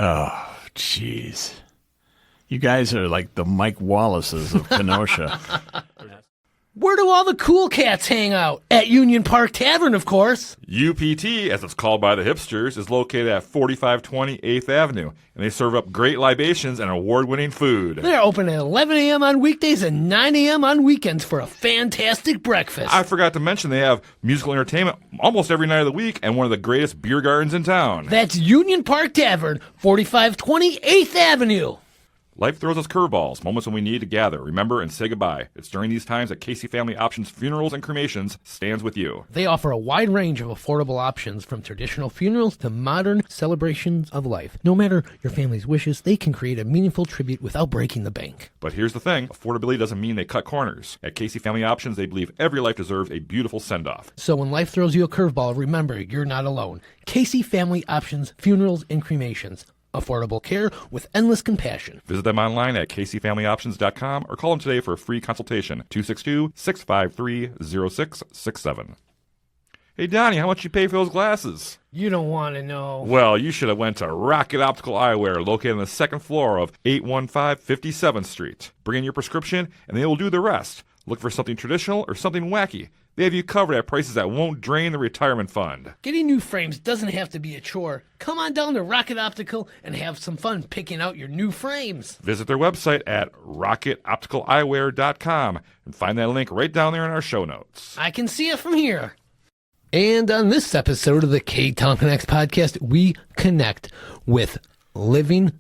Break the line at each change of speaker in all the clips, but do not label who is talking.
Oh, jeez. You guys are like the Mike Wallaces of Kenosha.
Where do all the cool cats hang out? At Union Park Tavern, of course.
UPT, as it's called by the hipsters, is located at 4520 8th Avenue, and they serve up great libations and award-winning food.
They're open at 11 a.m. on weekdays and 9 a.m. on weekends for a fantastic breakfast.
I forgot to mention they have musical entertainment almost every night of the week and one of the greatest beer gardens in town.
That's Union Park Tavern, 4520 8th Avenue.
Life throws us curveballs, moments when we need to gather, remember, and say goodbye. It's during these times that Casey Family Options Funerals and Cremations stands with you.
They offer a wide range of affordable options from traditional funerals to modern celebrations of life. No matter your family's wishes, they can create a meaningful tribute without breaking the bank.
But here's the thing, affordability doesn't mean they cut corners. At Casey Family Options, they believe every life deserves a beautiful send-off.
So when life throws you a curveball, remember, you're not alone. Casey Family Options Funerals and Cremations. Affordable care with endless compassion.
Visit them online at CaseyFamilyOptions.com or call them today for a free consultation, 262-653-0667. Hey, Donnie, how much you pay for those glasses?
You don't want to know.
Well, you should have went to Rocket Optical Eyewear, located on the second floor of 815 57th Street. Bring in your prescription, and they will do the rest. Look for something traditional or something wacky. They have you covered at prices that won't drain the retirement fund.
Getting new frames doesn't have to be a chore. Come on down to Rocket Optical and have some fun picking out your new frames.
Visit their website at rocketopticaleyewear.com and find that link right down there in our show notes.
I can see it from here. And on this episode of the Ktown Connects podcast, we connect with living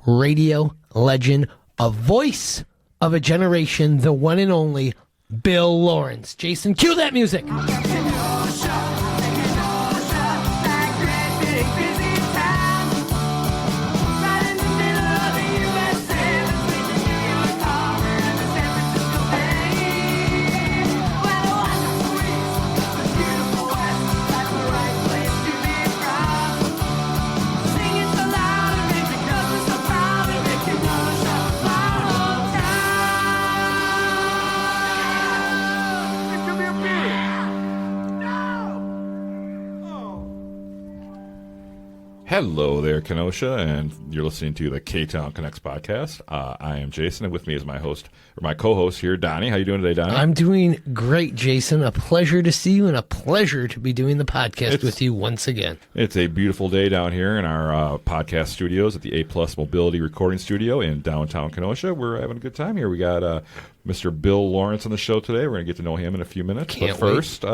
radio legend, a voice of a generation, the one and only Bill Lawrence. Jason, cue that music.
Hello there, Kenosha, and you're listening to the Ktown Connects podcast. I am Jason, and with me is my host, or my co-host here, Donnie. How you doing today, Donnie?
I'm doing great, Jason. A pleasure to see you, and a pleasure to be doing the podcast with you once again.
It's a beautiful day down here in our podcast studios at the A+ Mobility Recording Studio in downtown Kenosha. We're having a good time here. We got Mr. Bill Lawrence on the show today. We're going to get to know him in a few minutes.
Can't
but first,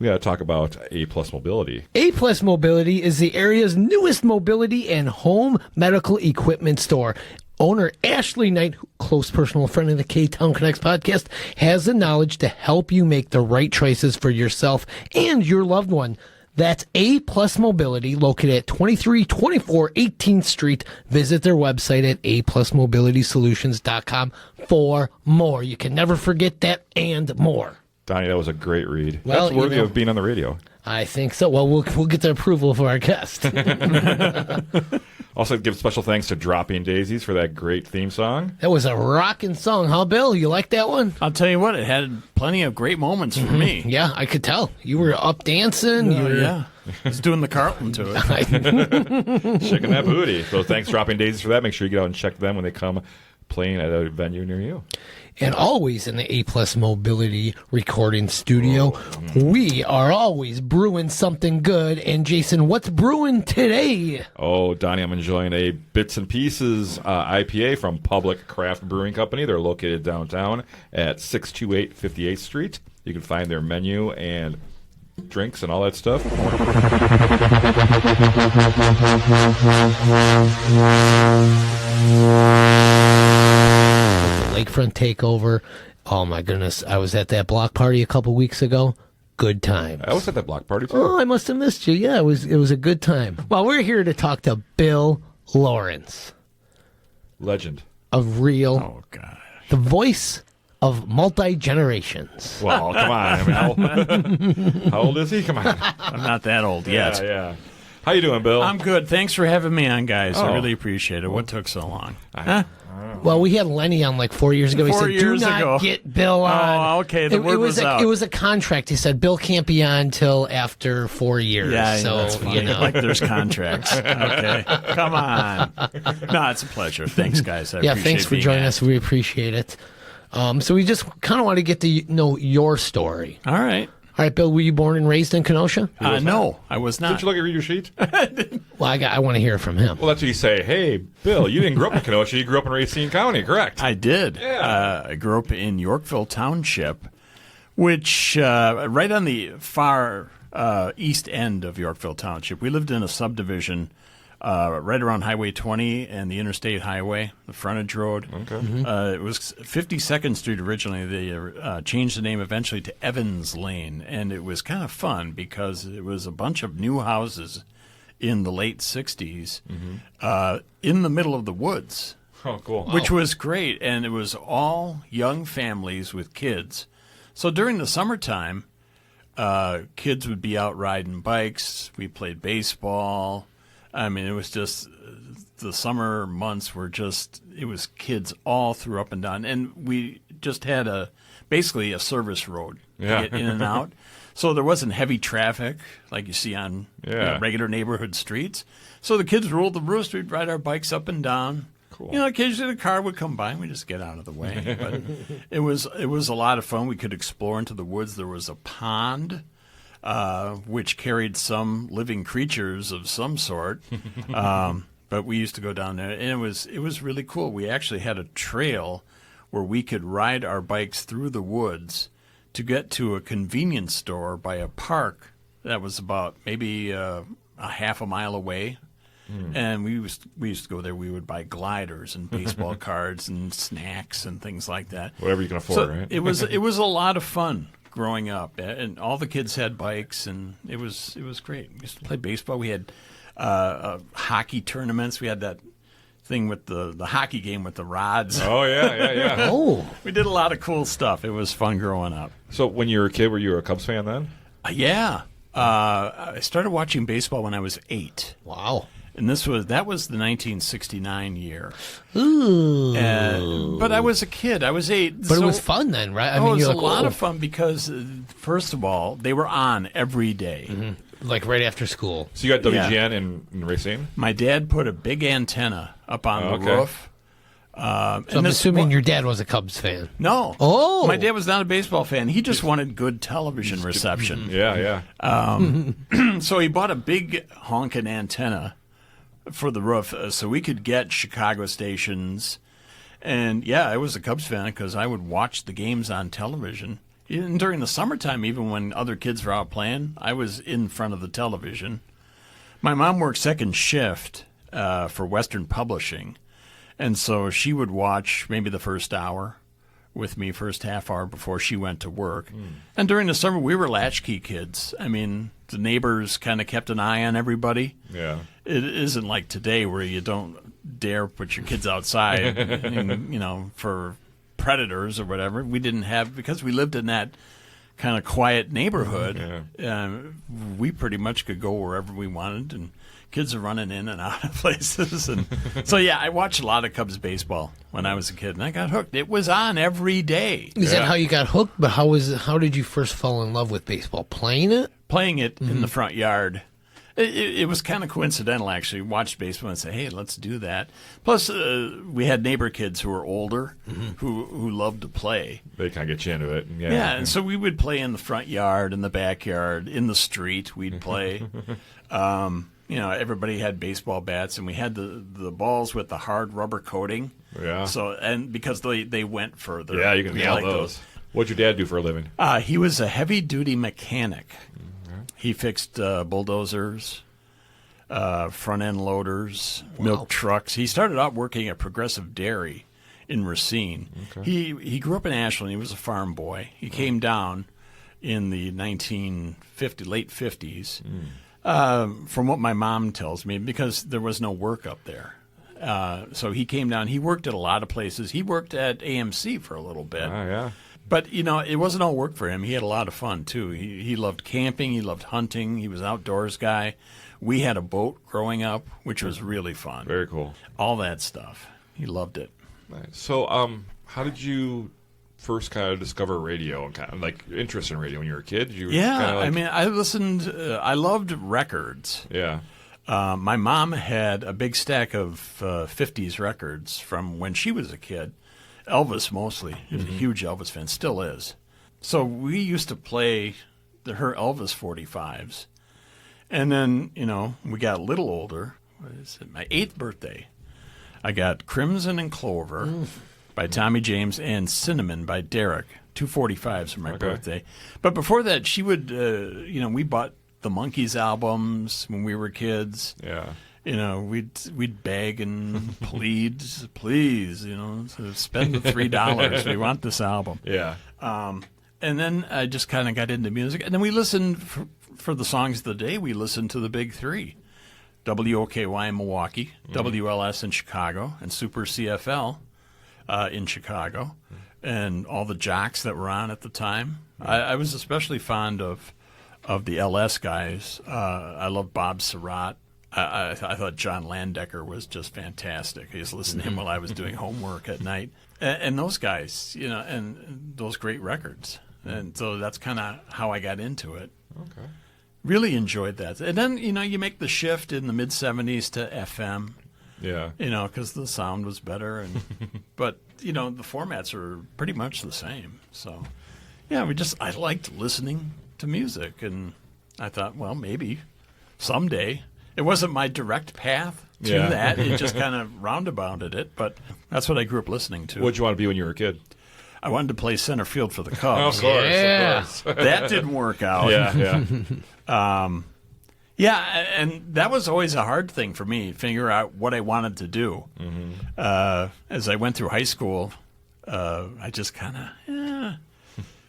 we got to talk about A+ Mobility.
A+ Mobility is the area's newest mobility and home medical equipment store. Owner Ashley Knight, close personal friend of the Ktown Connects podcast, has the knowledge to help you make the right choices for yourself and your loved one. That's A+ Mobility, located at 2324 18th Street. Visit their website at aplusmobilitysolutions.com for more. You can never forget that and more.
Donnie, that was a great read.
Well,
that's worthy of being on the radio.
I think so. Well, we'll get the approval for our guest.
Also, give special thanks to Dropping Daisies for that great theme song.
That was a rocking song, huh, Bill? You like that one?
I'll tell you what, it had plenty of great moments for me.
Yeah, I could tell. You were up dancing.
Yeah. He's doing the Carlton to it.
Shaking that booty. So thanks, Dropping Daisies, for that. Make sure you get out and check them when they come playing at a venue near you.
And always in the A+ Mobility recording studio, we are always brewing something good. And Jason, what's brewing today?
Oh, Donnie, I'm enjoying a Bits and Pieces IPA from Public Craft Brewing Company. They're located downtown at 628 58th Street. You can find their menu and drinks and all that stuff.
Lakefront takeover. Oh my goodness. I was at that block party a couple weeks ago. Good times.
I was at that block party too.
Oh, I must have missed you. Yeah, it was a good time. Well, we're here to talk to Bill Lawrence.
Legend.
Of real.
Oh, God.
The voice of multi-generations.
Well, come on. I mean, how old is he? Come on.
I'm not that old yet.
Yeah. How you doing, Bill?
I'm good. Thanks for having me on, guys. I
Oh.
really appreciate it. What took so long?
Well, we had Lenny on like 4 years ago. He
4
said,
years
"Do not
ago.
get Bill on."
Oh, okay. The word was out.
It was a contract. He said Bill can't be on till after 4 years.
Yeah,
so
that's funny.
you know.
Like there's contracts. Okay, come on. No, it's a pleasure. Thanks, guys. I
Yeah,
appreciate
thanks for
being
joining
asked.
us. We appreciate it. So we just kind of want to get to know your story.
All right.
All right, Bill, were you born and raised in Kenosha?
No, I was not.
Didn't you look at your sheet?
Well, I want to hear from him.
Well, that's what you say. Hey, Bill, you didn't grow up in Kenosha. You grew up in Racine County, correct?
I did.
Yeah.
I grew up in Yorkville Township, which right on the far east end of Yorkville Township. We lived in a subdivision right around Highway 20 and the Interstate Highway, the frontage road.
Okay.
It was 52nd Street originally. They changed the name eventually to Evans Lane, and it was kind of fun because it was a bunch of new houses in the late 60s in the middle of the woods.
Oh, cool.
Which was great, and it was all young families with kids. So during the summertime, kids would be out riding bikes. We played baseball. I mean, it was just the summer months were just, it was kids all through up and down. And we just had basically a service road to get in and out. So there wasn't heavy traffic like you see on regular neighborhood streets. So the kids ruled the roost. We'd ride our bikes up and down.
Cool.
You know, occasionally the car would come by and we'd just get out of the way. But it was a lot of fun. We could explore into the woods. There was a pond, which carried some living creatures of some sort. But we used to go down there, and it was really cool. We actually had a trail where we could ride our bikes through the woods to get to a convenience store by a park that was about maybe a half a mile away. And we used to go there. We would buy gliders and baseball cards and snacks and things like that.
Whatever you can afford,
So
right?
it was a lot of fun growing up, and all the kids had bikes, and it was great. We used to play baseball. We had hockey tournaments. We had that thing with the hockey game with the rods.
Oh, yeah.
Oh,
We did a lot of cool stuff. It was fun growing up.
So when you were a kid, were you a Cubs fan then?
Yeah. I started watching baseball when I was 8.
wow.
And that was the 1969 year.
Ooh.
But I was a kid. I was 8.
But it was fun then, right?
It was
you're
a
like,
lot
oh,
of fun because, first of all, they were on every day.
like right after school.
So you got WGN in Racine?
My dad put a big antenna up on the roof.
So I'm assuming your dad was a Cubs fan.
No.
Oh.
My dad was not a baseball fan. He just wanted good television reception.
Yeah.
So he bought a big honking antenna for the roof so we could get Chicago stations. And, yeah, I was a Cubs fan because I would watch the games on television. Even during the summertime, even when other kids were out playing, I was in front of the television. My mom worked second shift for Western Publishing, and so she would watch maybe the first hour with me, first half hour before she went to work. And during the summer, we were latchkey kids. I mean, the neighbors kind of kept an eye on everybody.
Yeah.
It isn't like today where you don't dare put your kids outside, and, for predators or whatever. We didn't have, because we lived in that kind of quiet neighborhood. We pretty much could go wherever we wanted, and kids are running in and out of places. And so, yeah, I watched a lot of Cubs baseball when I was a kid, and I got hooked. It was on every day.
Is that how you got hooked? But how did you first fall in love with baseball? Playing it?
Playing it in the front yard. It was kind of coincidental, actually. Watched baseball and said, hey, let's do that. Plus, we had neighbor kids who were older who loved to play.
They kind of get you into it.
Yeah, and so we would play in the front yard, in the backyard, in the street. We'd play. Everybody had baseball bats, and we had the balls with the hard rubber coating.
Yeah.
So, and because they went further.
Yeah, you can
we
nail
liked
those. What'd your dad do for a living?
He was a heavy-duty mechanic. He fixed bulldozers, front-end loaders, milk trucks. He started out working at Progressive Dairy in Racine. Okay. He grew up in Ashland. He was a farm boy. He came down in the late 50s, from what my mom tells me, because there was no work up there. So he came down. He worked at a lot of places. He worked at AMC for a little bit.
Oh, yeah.
But, it wasn't all work for him. He had a lot of fun, too. He loved camping. He loved hunting. He was an outdoors guy. We had a boat growing up, which was really fun.
Very cool.
All that stuff. He loved it.
Nice. So, how did you first kind of discover radio and kind of like your interest in radio when you were a kid?
I mean, I listened. I loved records.
Yeah.
My mom had a big stack of 50s records from when she was a kid. Elvis mostly. He was a huge Elvis fan, still is. So we used to play her Elvis 45s. And then, we got a little older. What is it? My 8th birthday. I got Crimson and Clover by Tommy James and Cinnamon by Derek. 2 45s for my birthday. But before that, she would, we bought the Monkees albums when we were kids.
Yeah.
We'd beg and plead, please, so spend the $3. We want this album.
Yeah.
And then I just kind of got into music. And then we listened, for the songs of the day, we listened to the big three. WOKY in Milwaukee, WLS in Chicago, and Super CFL in Chicago, and all the jocks that were on at the time. I was especially fond of the LS guys. I loved Bob Surratt. I thought John Landecker was just fantastic. I used to listen to him while I was doing homework at night. And those guys, and those great records. And so that's kind of how I got into it.
Okay.
Really enjoyed that. And then, you make the shift in the mid-'70s to FM.
Yeah.
Because the sound was better. But, the formats are pretty much the same. So, yeah, I liked listening to music. And I thought, well, maybe someday. It wasn't my direct path to that. It just kind of roundabouted it. But that's what I grew up listening to.
What did you want to be when you were a kid?
I wanted to play center field for the Cubs.
Of course.
Yeah.
Of course.
That didn't work out.
Yeah.
And that was always a hard thing for me, figure out what I wanted to do. As I went through high school, I just kind of,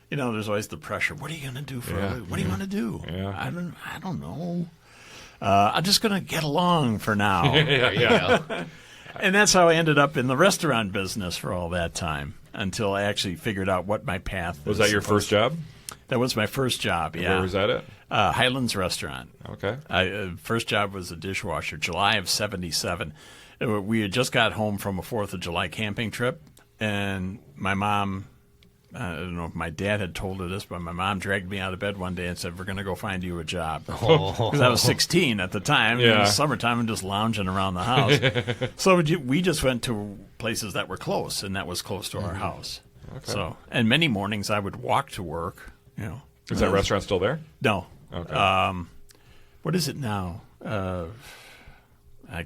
there's always the pressure. What are you going to do what do you want to do?
Yeah.
I don't know. I'm just going to get along for now.
Yeah.
And that's how I ended up in the restaurant business for all that time until I actually figured out what my path
Was that your first job?
That was my first job, yeah.
Where was that at?
Highlands Restaurant.
Okay.
First job was a dishwasher, July of '77. We had just got home from a 4th of July camping trip, and my mom, I don't know if my dad had told her this, but my mom dragged me out of bed one day and said, we're going to go find you a job. Because I was 16 at the time.
Yeah.
It was summertime and just lounging around the house. So we just went to places that were close, and that was close to our house.
Okay.
So, and many mornings I would walk to work.
Is that restaurant still there?
No.
Okay.
What is it now? I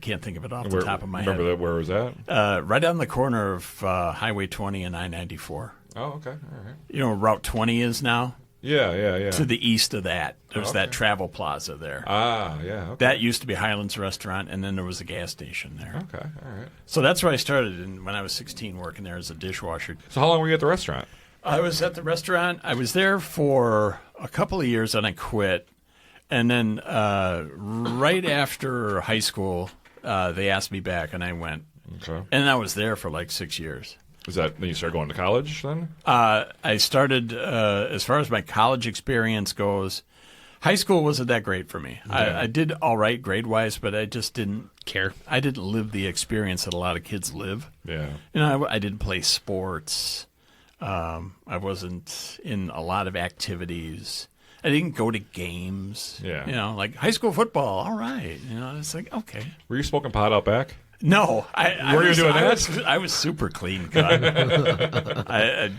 can't think of it off the top of my head.
Where was that?
Right on the corner of Highway 20 and I-94.
Oh, okay. All right.
You know where Route 20 is now?
Yeah.
To the east of that. There's
Okay.
that travel plaza there.
Ah, yeah. Okay.
That used to be Highlands Restaurant, and then there was a gas station there.
Okay. All right.
So that's where I started when I was 16, working there as a dishwasher.
So how long were you at the restaurant?
I was at the restaurant. I was there for a couple of years, and I quit. And then right after high school, they asked me back, and I went.
Okay.
And I was there for like 6 years.
Was that then you started going to college then?
I started, as far as my college experience goes, high school wasn't that great for me.
Yeah.
I did all right grade-wise, but I just didn't
Care.
I didn't live the experience that a lot of kids live.
Yeah.
I didn't play sports. I wasn't in a lot of activities. I didn't go to games.
Yeah.
Like high school football, all right. It's like, okay.
Were you smoking pot out back?
No, I
Were you
was,
doing
I
that?
was, I was super clean cut. I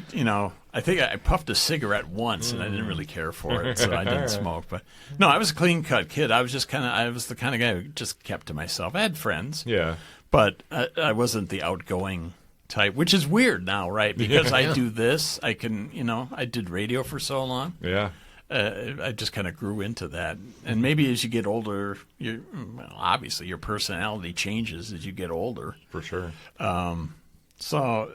think I puffed a cigarette once, and I didn't really care for it, so I didn't smoke. But no, I was a clean cut kid. I was the kind of guy who just kept to myself. I had friends,
Yeah.
but I wasn't the outgoing type, which is weird now, right? Because I do this, I can, I did radio for so long.
Yeah.
I just kind of grew into that. And maybe as you get older, obviously your personality changes as you get older.
For sure.
So,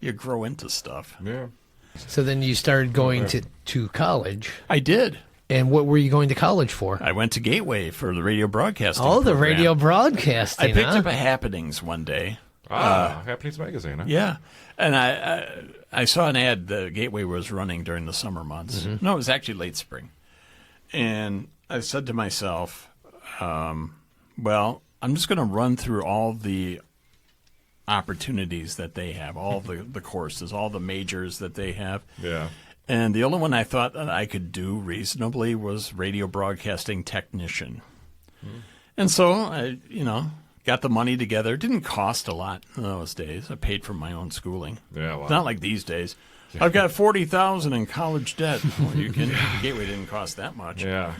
you grow into stuff.
Yeah.
So then you started going to college.
I did.
And what were you going to college for?
I went to Gateway for the radio broadcasting
Oh, the
program.
radio broadcasting.
I picked
huh?
up a Happenings one day.
Happenings Magazine, huh?
Yeah. And I saw an ad the Gateway was running during the summer months. No, it was actually late spring. And I said to myself, Well, I'm just going to run through all the opportunities that they have, all the courses, all the majors that they have.
Yeah.
And the only one I thought that I could do reasonably was radio broadcasting technician. And so I, got the money together. It didn't cost a lot in those days. I paid for my own schooling.
Yeah, wow.
It's not like these days. I've got $40,000 in college debt. Well, you can. Gateway didn't cost that much.
Yeah.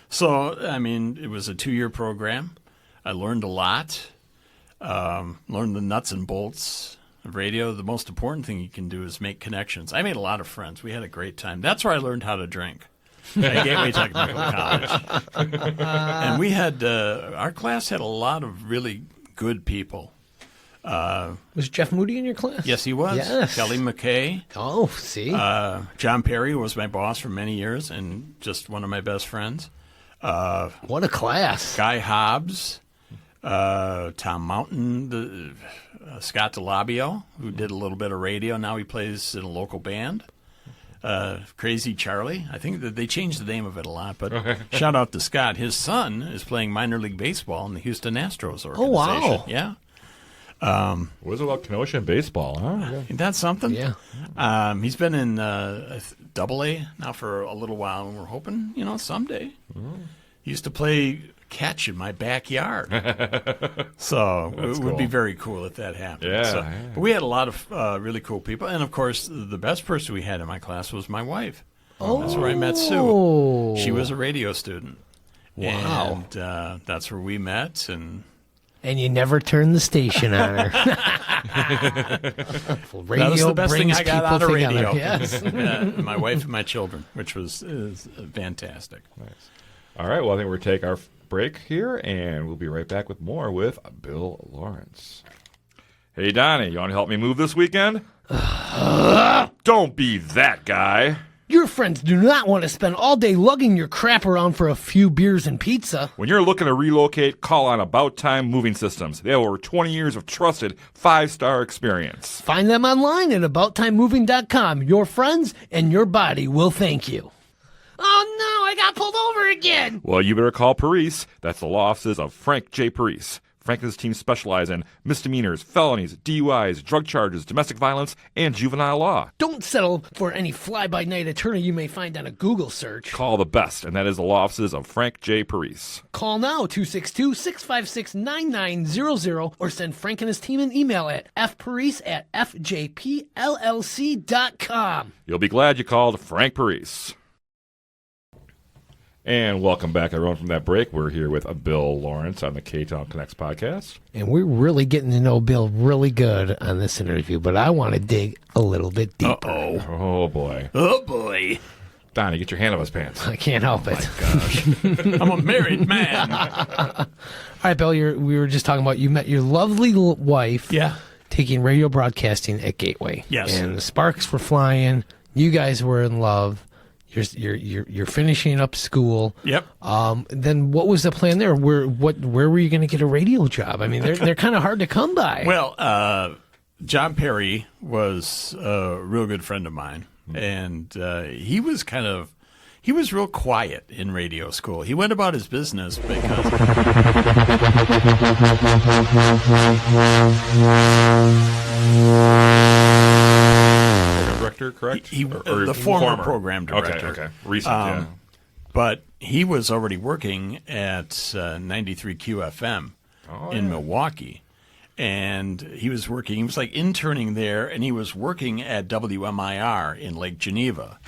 So, it was a 2-year program. I learned a lot. Learned the nuts and bolts of radio. The most important thing you can do is make connections. I made a lot of friends. We had a great time. That's where I learned how to drink. At Gateway Technical College. And we had, our class had a lot of really good people.
Was Jeff Moody in your class?
Yes, he was.
Yes.
Kelly McKay.
Oh, see?
John Perry was my boss for many years and just one of my best friends.
What a class.
Guy Hobbs. Tom Mountain. Scott DeLabio, who did a little bit of radio. Now he plays in a local band. Crazy Charlie. I think that they changed the name of it a lot, but shout out to Scott. His son is playing minor league baseball in the Houston Astros organization.
Oh, wow.
Yeah.
What is it about Kenosha and baseball, huh?
Ain't that something?
Yeah.
He's been in AA now for a little while, and we're hoping, someday. He used to play catch in my backyard. So it would be very cool if that happened.
Yeah,
So,
yeah.
But we had a lot of really cool people. And, of course, the best person we had in my class was my wife. Oh. That's where I met Sue. She was a radio student.
Wow.
And that's where we met. And
you never turned the station on her. Radio
that was the best thing
brings
I got
people
out of
together.
radio.
Yes.
My wife and my children, which is fantastic.
Nice. All right, well, I think we're going to take our break here, and we'll be right back with more with Bill Lawrence. Hey, Donnie, you want to help me move this weekend? Don't be that guy.
Your friends do not want to spend all day lugging your crap around for a few beers and pizza.
When you're looking to relocate, call on About Time Moving Systems. They have over 20 years of trusted 5-star experience.
Find them online at AboutTimeMoving.com. Your friends and your body will thank you. Oh, no, I got pulled over again.
Well, you better call Parise. That's the law offices of Frank J. Parise. Frank and his team specialize in misdemeanors, felonies, DUIs, drug charges, domestic violence, and juvenile law.
Don't settle for any fly-by-night attorney you may find on a Google search.
Call the best, and that is the law offices of Frank J. Parise.
Call now, 262-656-9900, or send Frank and his team an email at fparise@fjpllc.com.
You'll be glad you called Frank Parise. And welcome back, everyone, from that break. We're here with Bill Lawrence on the Ktown Connects podcast.
And we're really getting to know Bill really good on this interview, but I want to dig a little bit deeper.
Oh, boy.
Oh, boy.
Donnie, get your hand on his pants.
I can't help it.
Gosh. I'm a married man.
All right, Bill, we were just talking about you met your lovely wife taking radio broadcasting at Gateway.
Yes.
And the sparks were flying. You guys were in love. You're finishing up school.
Yep.
Then what was the plan there? Where were you going to get a radio job? I mean, they're kind of hard to come by.
Well, John Perry was a real good friend of mine, and he was real quiet in radio school. He went about his business because.
Director, correct?
The former program director.
Okay. Recent, yeah.
But he was already working at 93 QFM in Milwaukee. And he was like interning there, and he was working at WMIR in Lake Geneva,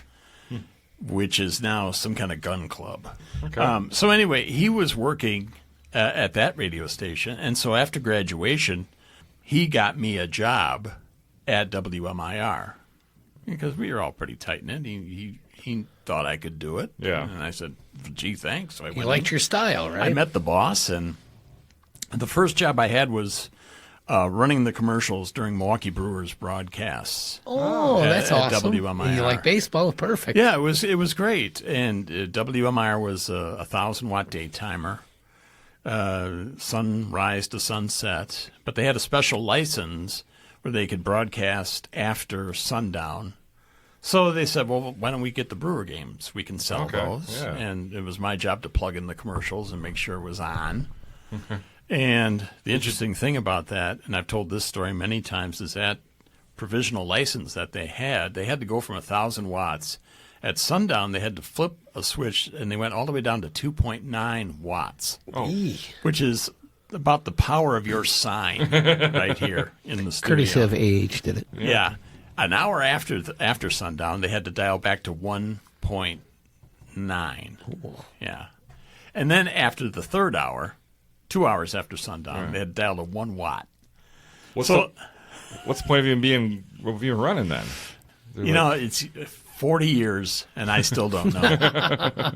which is now some kind of gun club.
Okay.
So anyway, he was working at that radio station. And so after graduation, he got me a job at WMIR. Because we were all pretty tight-knit. He thought I could do it.
Yeah.
And I said, gee, thanks. So
you liked your style, right?
I met the boss, and the first job I had was running the commercials during Milwaukee Brewers broadcasts.
Oh, that's awesome.
At WMIR.
You like baseball? Perfect.
Yeah, it was great. And WMIR was a 1,000-watt daytimer, sunrise to sunset. But they had a special license where they could broadcast after sundown. So they said, well, why don't we get the Brewer games? We can sell
Okay,
those.
yeah.
And it was my job to plug in the commercials and make sure it was on. And the interesting thing about that, and I've told this story many times, is that provisional license that they had to go from 1,000 watts. At sundown, they had to flip a switch, and they went all the way down to 2.9 watts, which is about the power of your sign right here in the studio.
Courtesy of AHDidIt.
Yeah. An hour after sundown, they had to dial back to 1.9. Yeah. And then after the third hour, 2 hours after sundown, they had to dial to 1 watt.
What's the point of even running then?
It's 40 years, and I still don't know.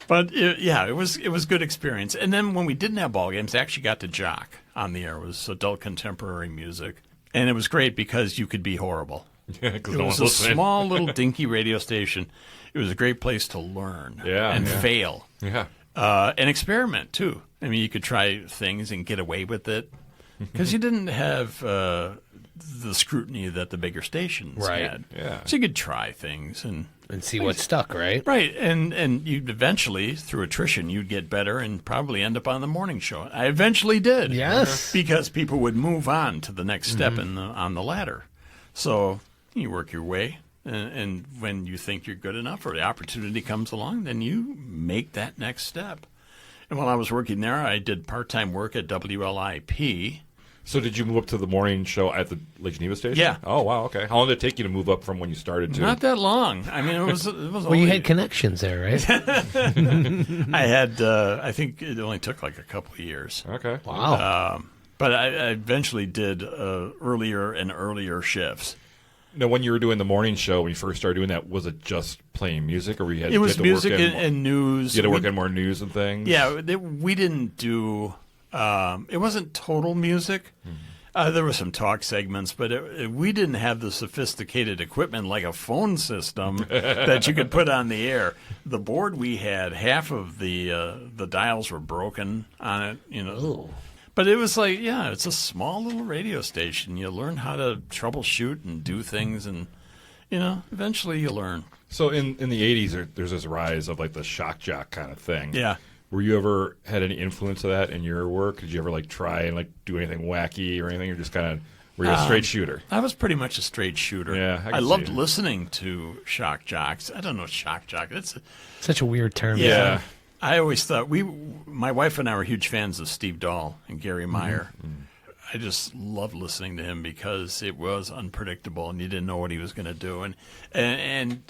But it was good experience. And then when we didn't have ball games, I actually got to jock on the air. It was adult contemporary music, and it was great because you could be horrible.
It
was a small little dinky radio station. It was a great place to learn and fail.
Yeah.
And experiment too. I mean, you could try things and get away with it because you didn't have the scrutiny that the bigger stations had.
Yeah.
So you could try things and
see what stuck, right?
Right, and you'd eventually, through attrition, you'd get better and probably end up on the morning show. I eventually did.
Yes.
Because people would move on to the next step on the ladder. So you work your way, and when you think you're good enough or the opportunity comes along, then you make that next step. And while I was working there, I did part-time work at WLIP.
So did you move up to the morning show at the Lake Geneva station?
Yeah.
Oh, wow, okay. How long did it take you to move up from when you started to?
Not that long. I mean, it was
Well, you had connections there, right?
I had, I think it only took like a couple of years.
Okay.
Wow.
But I eventually did earlier and earlier shifts.
Now, when you were doing the morning show, when you first started doing that, was it just playing music, or you had
It was
to
music
work
and news.
You had to work on more news and things?
Yeah, we didn't do it wasn't total music. There were some talk segments, but we didn't have the sophisticated equipment like a phone system that you could put on the air. The board we had, half of the dials were broken on it,
Ooh.
But it was like, it's a small little radio station. You learn how to troubleshoot and do things, and eventually you learn.
So in the 80s, there's this rise of like the shock jock kind of thing.
Yeah.
Were you ever had any influence of that in your work? Did you ever like try and like do anything wacky or anything, or just kind of were you a straight shooter?
I was pretty much a straight shooter.
Yeah, I
I
can
loved
see it.
listening to shock jocks. I don't know shock jock. It's
Such a weird term.
Yeah.
I always thought my wife and I were huge fans of Steve Dahl and Gary Meyer. I just loved listening to him because it was unpredictable and you didn't know what he was going to do. And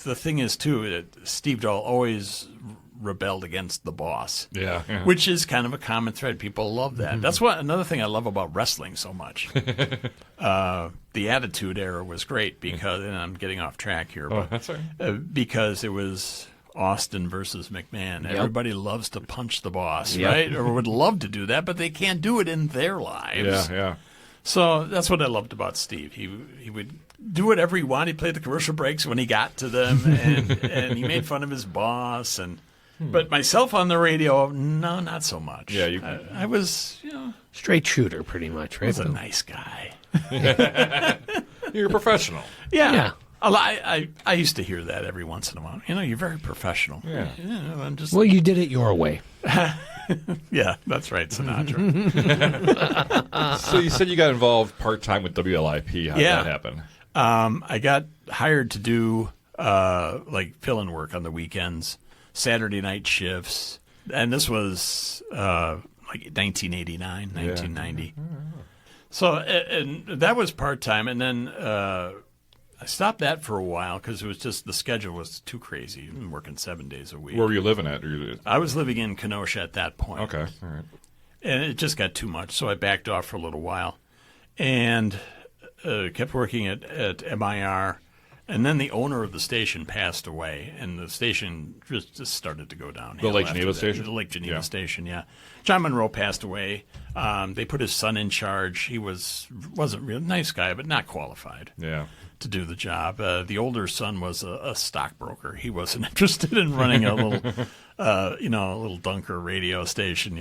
the thing is too, that Steve Dahl always rebelled against the boss.
Yeah.
Which is kind of a common thread. People love that. That's another thing I love about wrestling so much. The Attitude Era was great because, and I'm getting off track here, but
that's all right.
because it was Austin versus McMahon.
Yep.
Everybody loves to punch the boss,
Yep.
right? Or would love to do that, but they can't do it in their lives.
Yeah.
So that's what I loved about Steve. He would do whatever he wanted. He played the commercial breaks when he got to them, and he made fun of his boss. But myself on the radio, no, not so much.
Yeah,
I was,
Straight shooter, pretty much,
I
right?
was a nice guy.
You're a professional.
Yeah.
I used to hear that every once in a while. You're very professional.
Yeah.
I'm just.
Well, you did it your way.
Yeah, that's right, Sinatra.
So you said you got involved part-time with WLIP. How did that happen?
I got hired to do like fill-in work on the weekends, Saturday night shifts, and this was like 1989, 1990. So and that was part-time, and then I stopped that for a while because it was just the schedule was too crazy. I'm working 7 days a week.
Where were you living at?
I was living in Kenosha at that point.
Okay, all right.
And it just got too much, so I backed off for a little while and kept working at MIR. And then the owner of the station passed away, and the station just started to go downhill.
The Lake
after
Geneva
that.
station?
The Lake Geneva
Yeah.
station, yeah. John Monroe passed away. They put his son in charge. He wasn't real nice guy, but not qualified
Yeah.
to do the job. The older son was a stockbroker. He wasn't interested in running a little, a little dunker radio station,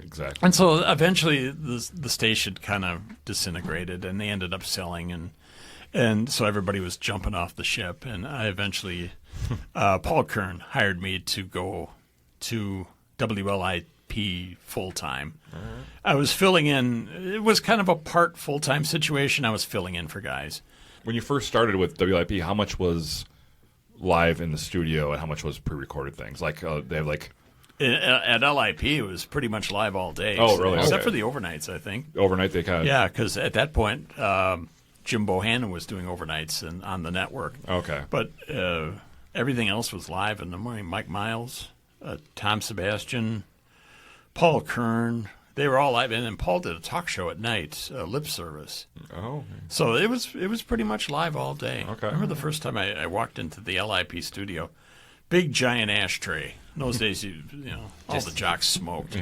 Exactly.
And so eventually the station kind of disintegrated, and they ended up selling. And so everybody was jumping off the ship, and I eventually, Paul Kern hired me to go to WLIP full-time. I was filling in. It was kind of a part full-time situation. I was filling in for guys.
When you first started with WLIP, how much was live in the studio and how much was pre-recorded things? Like they have like
At LIP, it was pretty much live all day.
Oh, really?
Except
Okay.
for the overnights, I think.
overnight they kind of
Yeah, because at that point, Jim Bohannon was doing overnights on the network.
Okay.
But everything else was live in the morning. Mike Miles, Tom Sebastian, Paul Kern. They were all live, and then Paul did a talk show at night, Lip Service.
Oh.
So it was pretty much live all day.
Okay.
I remember the first time I walked into the LIP studio, big giant ashtray. In those days, all the jocks smoked.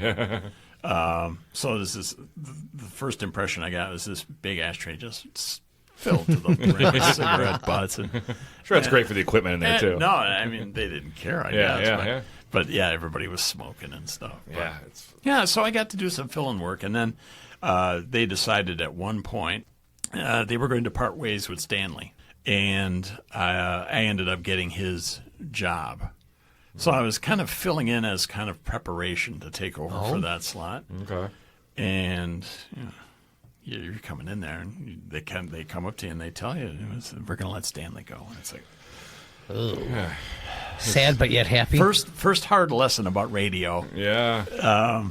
So this is the first impression I got was this big ashtray just filled to the brim with cigarette butts. And,
Sure, that's great for the equipment in there too.
No, I mean they didn't care. I
Yeah,
guess.
yeah,
but,
yeah.
But yeah, everybody was smoking and stuff. But,
Yeah,
so I got to do some fill-in work, and then they decided at one point they were going to part ways with Stanley, and I ended up getting his job. So I was kind of filling in as kind of preparation to take over for that slot.
Okay.
And you're coming in there, and they come up to you and they tell you, we're going to let Stanley go. And it's like,
Sad but yet happy.
first hard lesson about radio.
Yeah.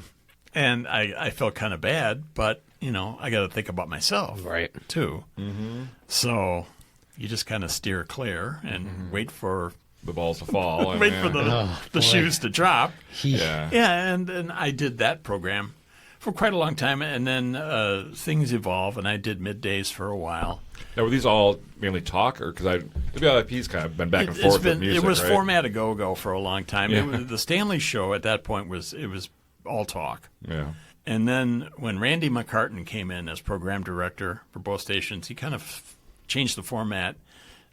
And I felt kind of bad, but, I got to think about myself.
Right.
Too. Mm-hmm. So you just kind of steer clear and wait for
The balls to fall.
wait for the shoes to drop.
Yeah.
Yeah, and I did that program for quite a long time, and then things evolve, and I did middays for a while.
Now, were these all mainly talk, or because WLIP's kind of been back and forth with music,
it was
right?
format a go for a long time.
Yeah.
The Stanley Show at that point was all talk.
Yeah.
And then when Randy McCartan came in as program director for both stations, he kind of changed the format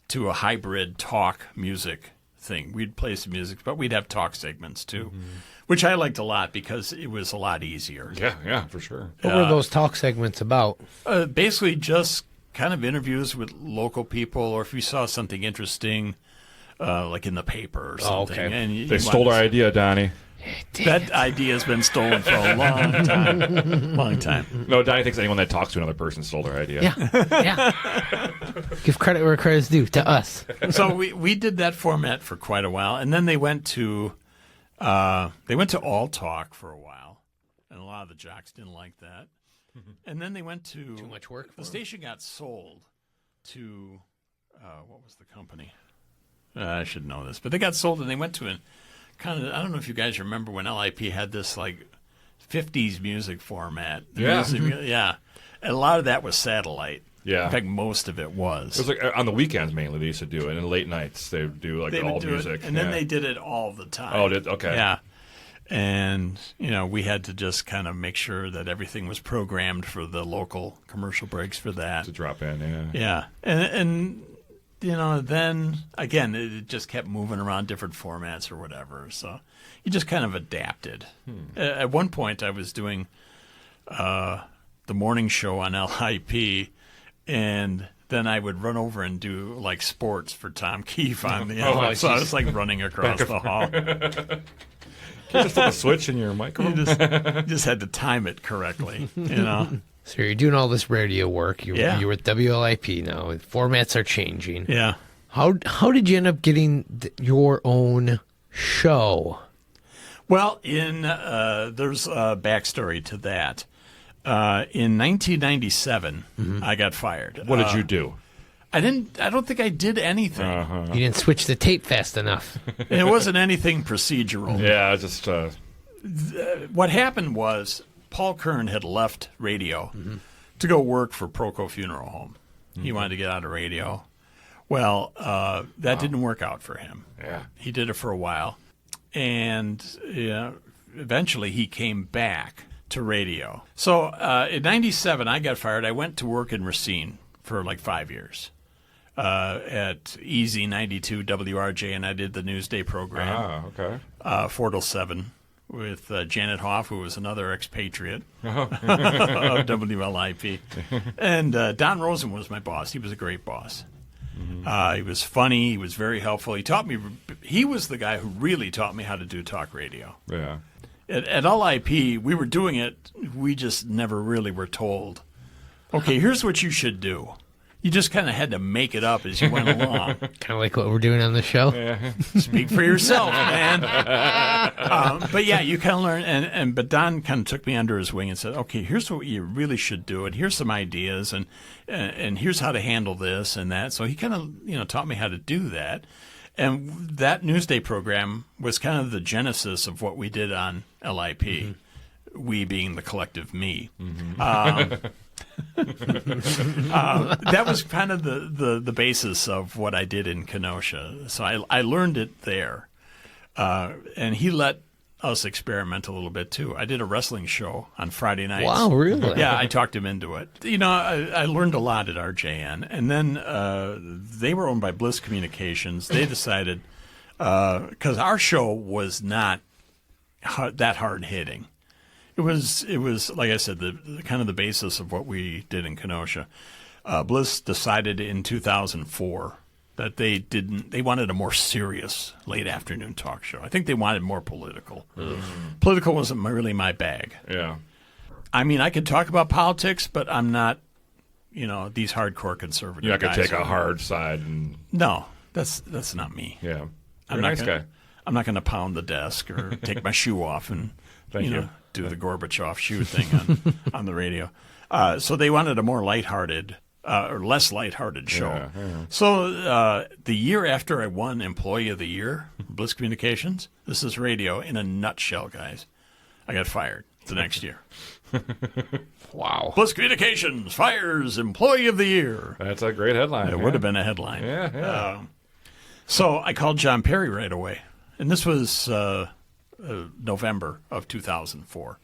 to a hybrid talk music thing. We'd play some music, but we'd have talk segments too, which I liked a lot because it was a lot easier.
Yeah, for sure.
What were those talk segments about?
Basically just kind of interviews with local people, or if you saw something interesting, like in the paper or something.
okay.
And
They stole our idea, Donnie.
That idea has been stolen for a long time. Long time.
No, Donnie thinks anyone that talks to another person stole their idea.
Yeah. Give credit where credit's due, to us.
So we did that format for quite a while, and then they went to all talk for a while, and a lot of the jocks didn't like that. And then they went to
Too much work for
The
them.
station got sold to what was the company? I should know this, but they got sold, and they went to I don't know if you guys remember when LIP had this like 50s music format.
Yeah.
Yeah. And a lot of that was satellite.
Yeah.
In fact, most of it was.
It was like on the weekends mainly they used to do it, and late nights they would do like
They would
all
do
music.
it, and then they did it all the time.
Oh, okay.
Yeah. And, we had to just kind of make sure that everything was programmed for the local commercial breaks for that.
to drop in. Yeah.
Yeah. And then, again, it just kept moving around different formats or whatever. So you just kind of adapted. At one point, I was doing the morning show on LIP, and then I would run over and do, like, sports for Tom Keefe on the so I was, like, running across the hall.
Can you just flip a switch in your microphone?
You just had to time it correctly,
So you're doing all this radio work. You're
Yeah.
with WLIP now. Formats are changing.
Yeah.
How did you end up getting your own show?
Well, there's a backstory to that. In 1997, I got fired.
What did you do?
I don't think I did anything.
You didn't switch the tape fast enough.
It wasn't anything procedural.
Yeah, just
What happened was Paul Kern had left radio to go work for Proco Funeral Home. He wanted to get out of radio. Well, that didn't work out for him.
Yeah.
He did it for a while. And eventually he came back to radio. So in 97, I got fired. I went to work in Racine for like 5 years at Easy 92 WRJ, and I did the Newsday program.
okay.
4 till 7 with Janet Hoff, who was another expatriate of WLIP. And Don Rosen was my boss. He was a great boss. He was funny. He was very helpful. He was the guy who really taught me how to do talk radio.
Yeah.
At LIP, we were doing it. We just never really were told, okay, here's what you should do. You just kind of had to make it up as you went along.
Kind of like what we're doing on the show.
Speak for yourself, man. But yeah, you kind of learn. But Don kind of took me under his wing and said, okay, here's what you really should do, and here's some ideas, and here's how to handle this and that. So he kind of taught me how to do that. And that Newsday program was kind of the genesis of what we did on LIP, we being the collective me. That was kind of the basis of what I did in Kenosha. So I learned it there. And he let us experiment a little bit, too. I did a wrestling show on Friday nights.
Wow, really?
Yeah, I talked him into it. I learned a lot at RJN. And then they were owned by Bliss Communications. They decided, because our show was not that hard-hitting. It was like I said, the kind of the basis of what we did in Kenosha. Bliss decided in 2004 that they wanted a more serious late afternoon talk show. I think they wanted more political. Political wasn't really my bag.
Yeah.
I mean, I could talk about politics, but I'm not, these hardcore conservative
You're not going to
guys
take a hard side.
No, that's not me.
Yeah. You're
I'm
a
not
nice
gonna,
guy.
I'm not going to pound the desk or take my shoe off and
Thank you.
do the Gorbachev shoe thing on the radio. So they wanted a more lighthearted or less lighthearted show.
Yeah.
So the year after I won Employee of the Year, Bliss Communications, this is radio in a nutshell, guys. I got fired the next year.
Wow.
Bliss Communications fires Employee of the Year.
That's a great headline.
It would have been a headline.
Yeah.
So I called John Perry right away. And this was November of 2004.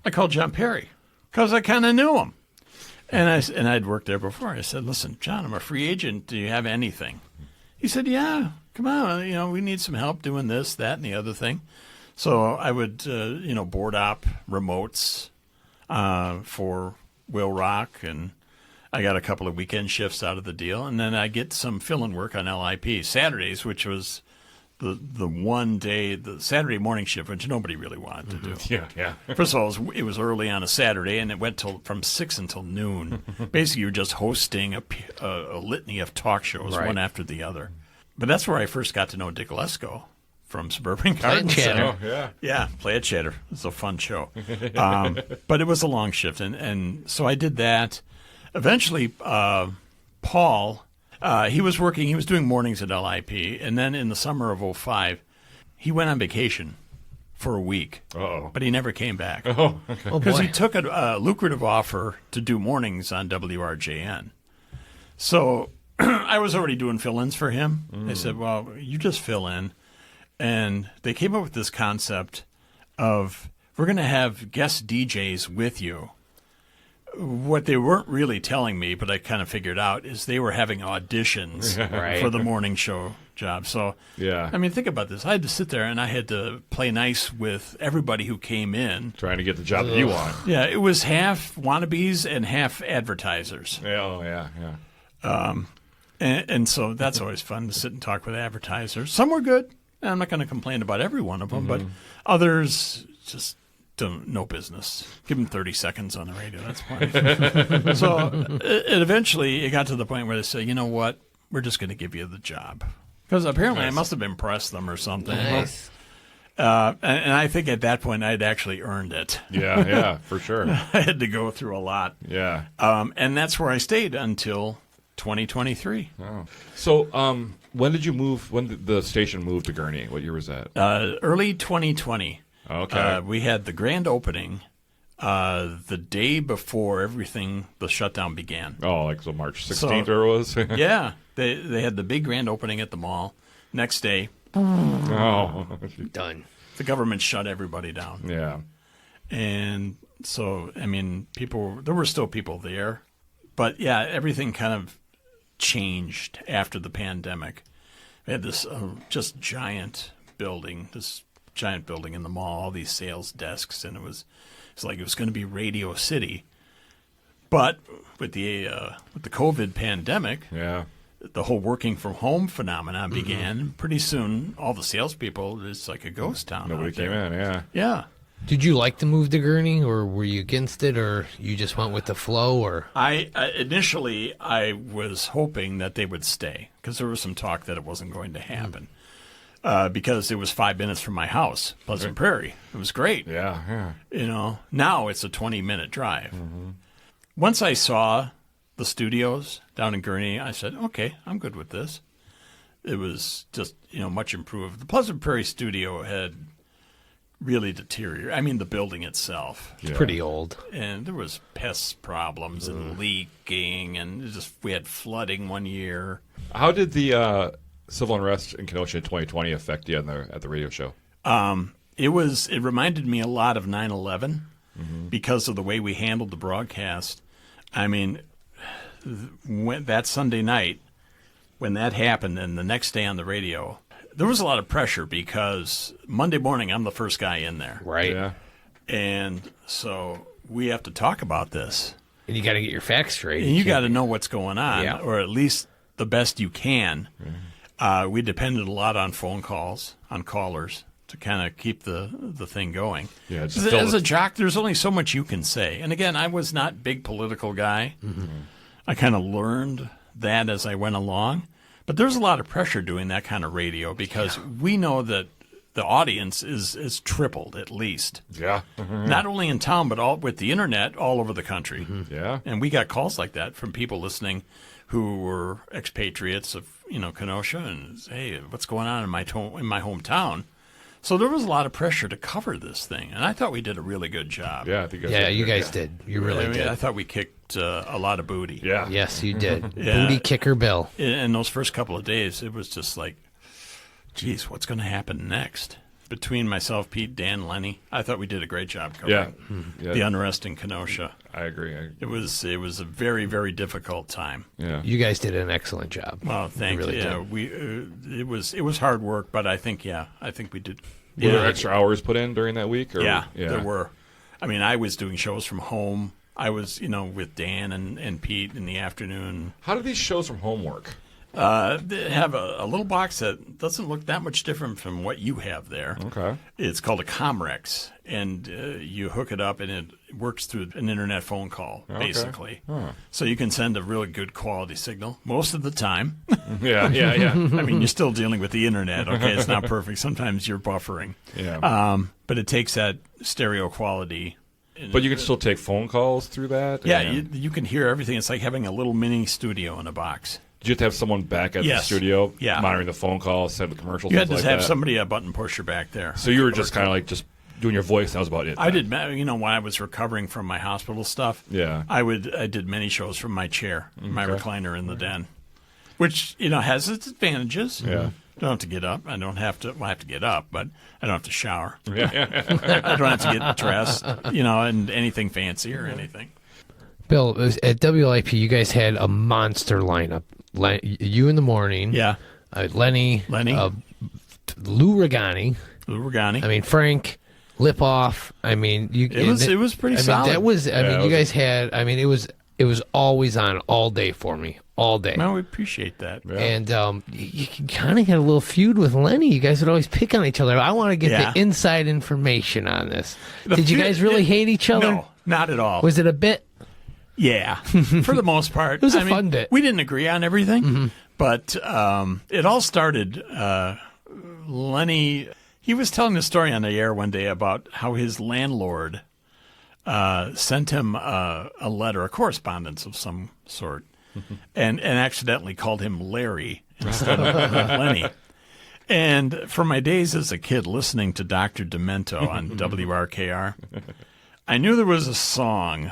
I called John Perry because I kind of knew him. And I'd worked there before. I said, listen, John, I'm a free agent. Do you have anything? He said, yeah, come on. We need some help doing this, that, and the other thing. So I would, board op remotes for Will Rock, and I got a couple of weekend shifts out of the deal. And then I get some fill-in work on LIP Saturdays, which was the one day, the Saturday morning shift, which nobody really wanted to do.
Yeah.
First of all, it was early on a Saturday, and it went from 6 until noon. Basically, you were just hosting a litany of talk shows, one after the other. But that's where I first got to know Dick Lesko from Suburban Gardens. Yeah, Play It Chatter. It was a fun show. But it was a long shift, and so I did that. Eventually, Paul... he was doing mornings at LIP, and then in the summer of 2005, he went on vacation for a week.
Uh-oh.
But he never came back.
Oh, okay.
Because he took a lucrative offer to do mornings on WRJN. So I was already doing fill-ins for him. They said, well, you just fill in. And they came up with this concept of, we're going to have guest DJs with you. What they weren't really telling me, but I kind of figured out, is they were having auditions for the morning show job. So,
yeah.
I mean, think about this. I had to sit there and I had to play nice with everybody who came in.
Trying to get the job that you want.
Yeah, it was half wannabes and half advertisers.
Yeah.
And so that's always fun to sit and talk with advertisers. Some were good. I'm not going to complain about every one of them, but others just... no business. Give them 30 seconds on the radio. That's fine. So eventually it got to the point where they said, you know what? We're just going to give you the job. Because apparently I must have impressed them or something.
Nice.
And I think at that point I'd actually earned it.
Yeah, for sure.
I had to go through a lot.
Yeah.
And that's where I stayed until 2023.
Oh. So when did you move? When did the station move to Gurney? What year was that?
Early 2020.
Okay.
We had the grand opening the day before the shutdown began.
Oh, like so March 16th or it was?
Yeah. They had the big grand opening at the mall. Next day,
Done.
the government shut everybody down.
Yeah.
And so, I mean, there were still people there. But, yeah, everything kind of changed after the pandemic. We had this just giant building, this giant building in the mall, all these sales desks, and it's like it was going to be Radio City. But with the COVID pandemic, the whole working from home phenomenon began. Pretty soon, all the salespeople, it's like a ghost town.
Nobody came in,
Yeah.
Did you like to move to Gurnee, or were you against it, or you just went with the flow? Or
Initially, I was hoping that they would stay because there was some talk that it wasn't going to happen because it was 5 minutes from my house, Pleasant Prairie. It was great.
Yeah.
Now it's a 20-minute drive. Once I saw the studios down in Gurnee, I said, okay, I'm good with this. It was just, much improved. The Pleasant Prairie studio had really deteriorated. I mean, the building itself.
it's pretty old.
And there was pest problems and leaking, and we had flooding one year.
How did the civil unrest in Kenosha in 2020 affect you at the radio show?
It reminded me a lot of 9/11 because of the way we handled the broadcast. I mean, that Sunday night, when that happened, and the next day on the radio, there was a lot of pressure because Monday morning I'm the first guy in there.
Right.
Yeah.
And so we have to talk about this.
And you got to get your facts straight.
And you got to know what's going on, or at least the best you can. We depended a lot on phone calls, on callers, to kind of keep the thing going.
Yeah,
As a jock, there's only so much you can say. And again, I was not a big political guy. I kind of learned that as I went along. But there's a lot of pressure doing that kind of radio because we know that the audience is tripled at least.
Yeah.
Not only in town, but with the internet all over the country.
Yeah.
And we got calls like that from people listening who were expatriates of Kenosha and hey, what's going on in my hometown? So there was a lot of pressure to cover this thing, and I thought we did a really good job.
Yeah, I think
you guys did. You really did.
I thought we kicked a lot of booty.
Yeah.
Yes, you did.
Yeah.
Booty kicker Bill.
In those first couple of days, it was just like, geez, what's going to happen next? Between myself, Pete, Dan, Lenny, I thought we did a great job covering the unrest in Kenosha.
I agree.
It was a very, very difficult time.
Yeah.
You guys did an excellent job.
Well, thank you. Yeah, it was hard work, but I think we did.
Were there extra hours put in during that week? Or?
Yeah, there were. I mean, I was doing shows from home. I was, with Dan and Pete in the afternoon.
How do these shows from home work?
They have a little box that doesn't look that much different from what you have there.
Okay.
It's called a Comrex, and you hook it up, and it works through an internet phone call, basically. Huh. So you can send a really good quality signal most of the time.
Yeah.
I mean, you're still dealing with the internet, okay? It's not perfect. Sometimes you're buffering.
Yeah.
But it takes that stereo quality.
But you can still take phone calls through that?
Yeah, you can hear everything. It's like having a little mini studio in a box.
Do you have to have someone back at the studio monitoring the phone calls, send the commercials?
You had to have somebody, a button pusher back there.
So you were just kind of like just doing your voice. That was about it.
I did, when I was recovering from my hospital stuff, I did many shows from my chair, my recliner in the den, which, has its advantages.
Yeah.
I don't have to get up. I have to get up, but I don't have to shower. I don't have to get dressed, and anything fancy or anything.
Bill, at WLIP, you guys had a monster lineup. You in the morning.
Yeah.
Lenny. Lou Regani. I mean, Frank. Lip off. I mean,
it was pretty solid.
That was. You guys had. I mean, it was always on all day for me, all day.
No, we appreciate that.
Yeah.
And you kind of had a little feud with Lenny. You guys would always pick on each other. I want to get the inside information on this. Did you guys really hate each other?
No, not at all.
Was it a bit?
Yeah, for the most part.
It was a fun bit.
We didn't agree on everything, but it all started. Lenny, he was telling a story on the air one day about how his landlord sent him a letter, a correspondence of some sort, and accidentally called him Larry instead of Lenny. And for my days as a kid listening to Dr. Demento on WRKR, I knew there was a song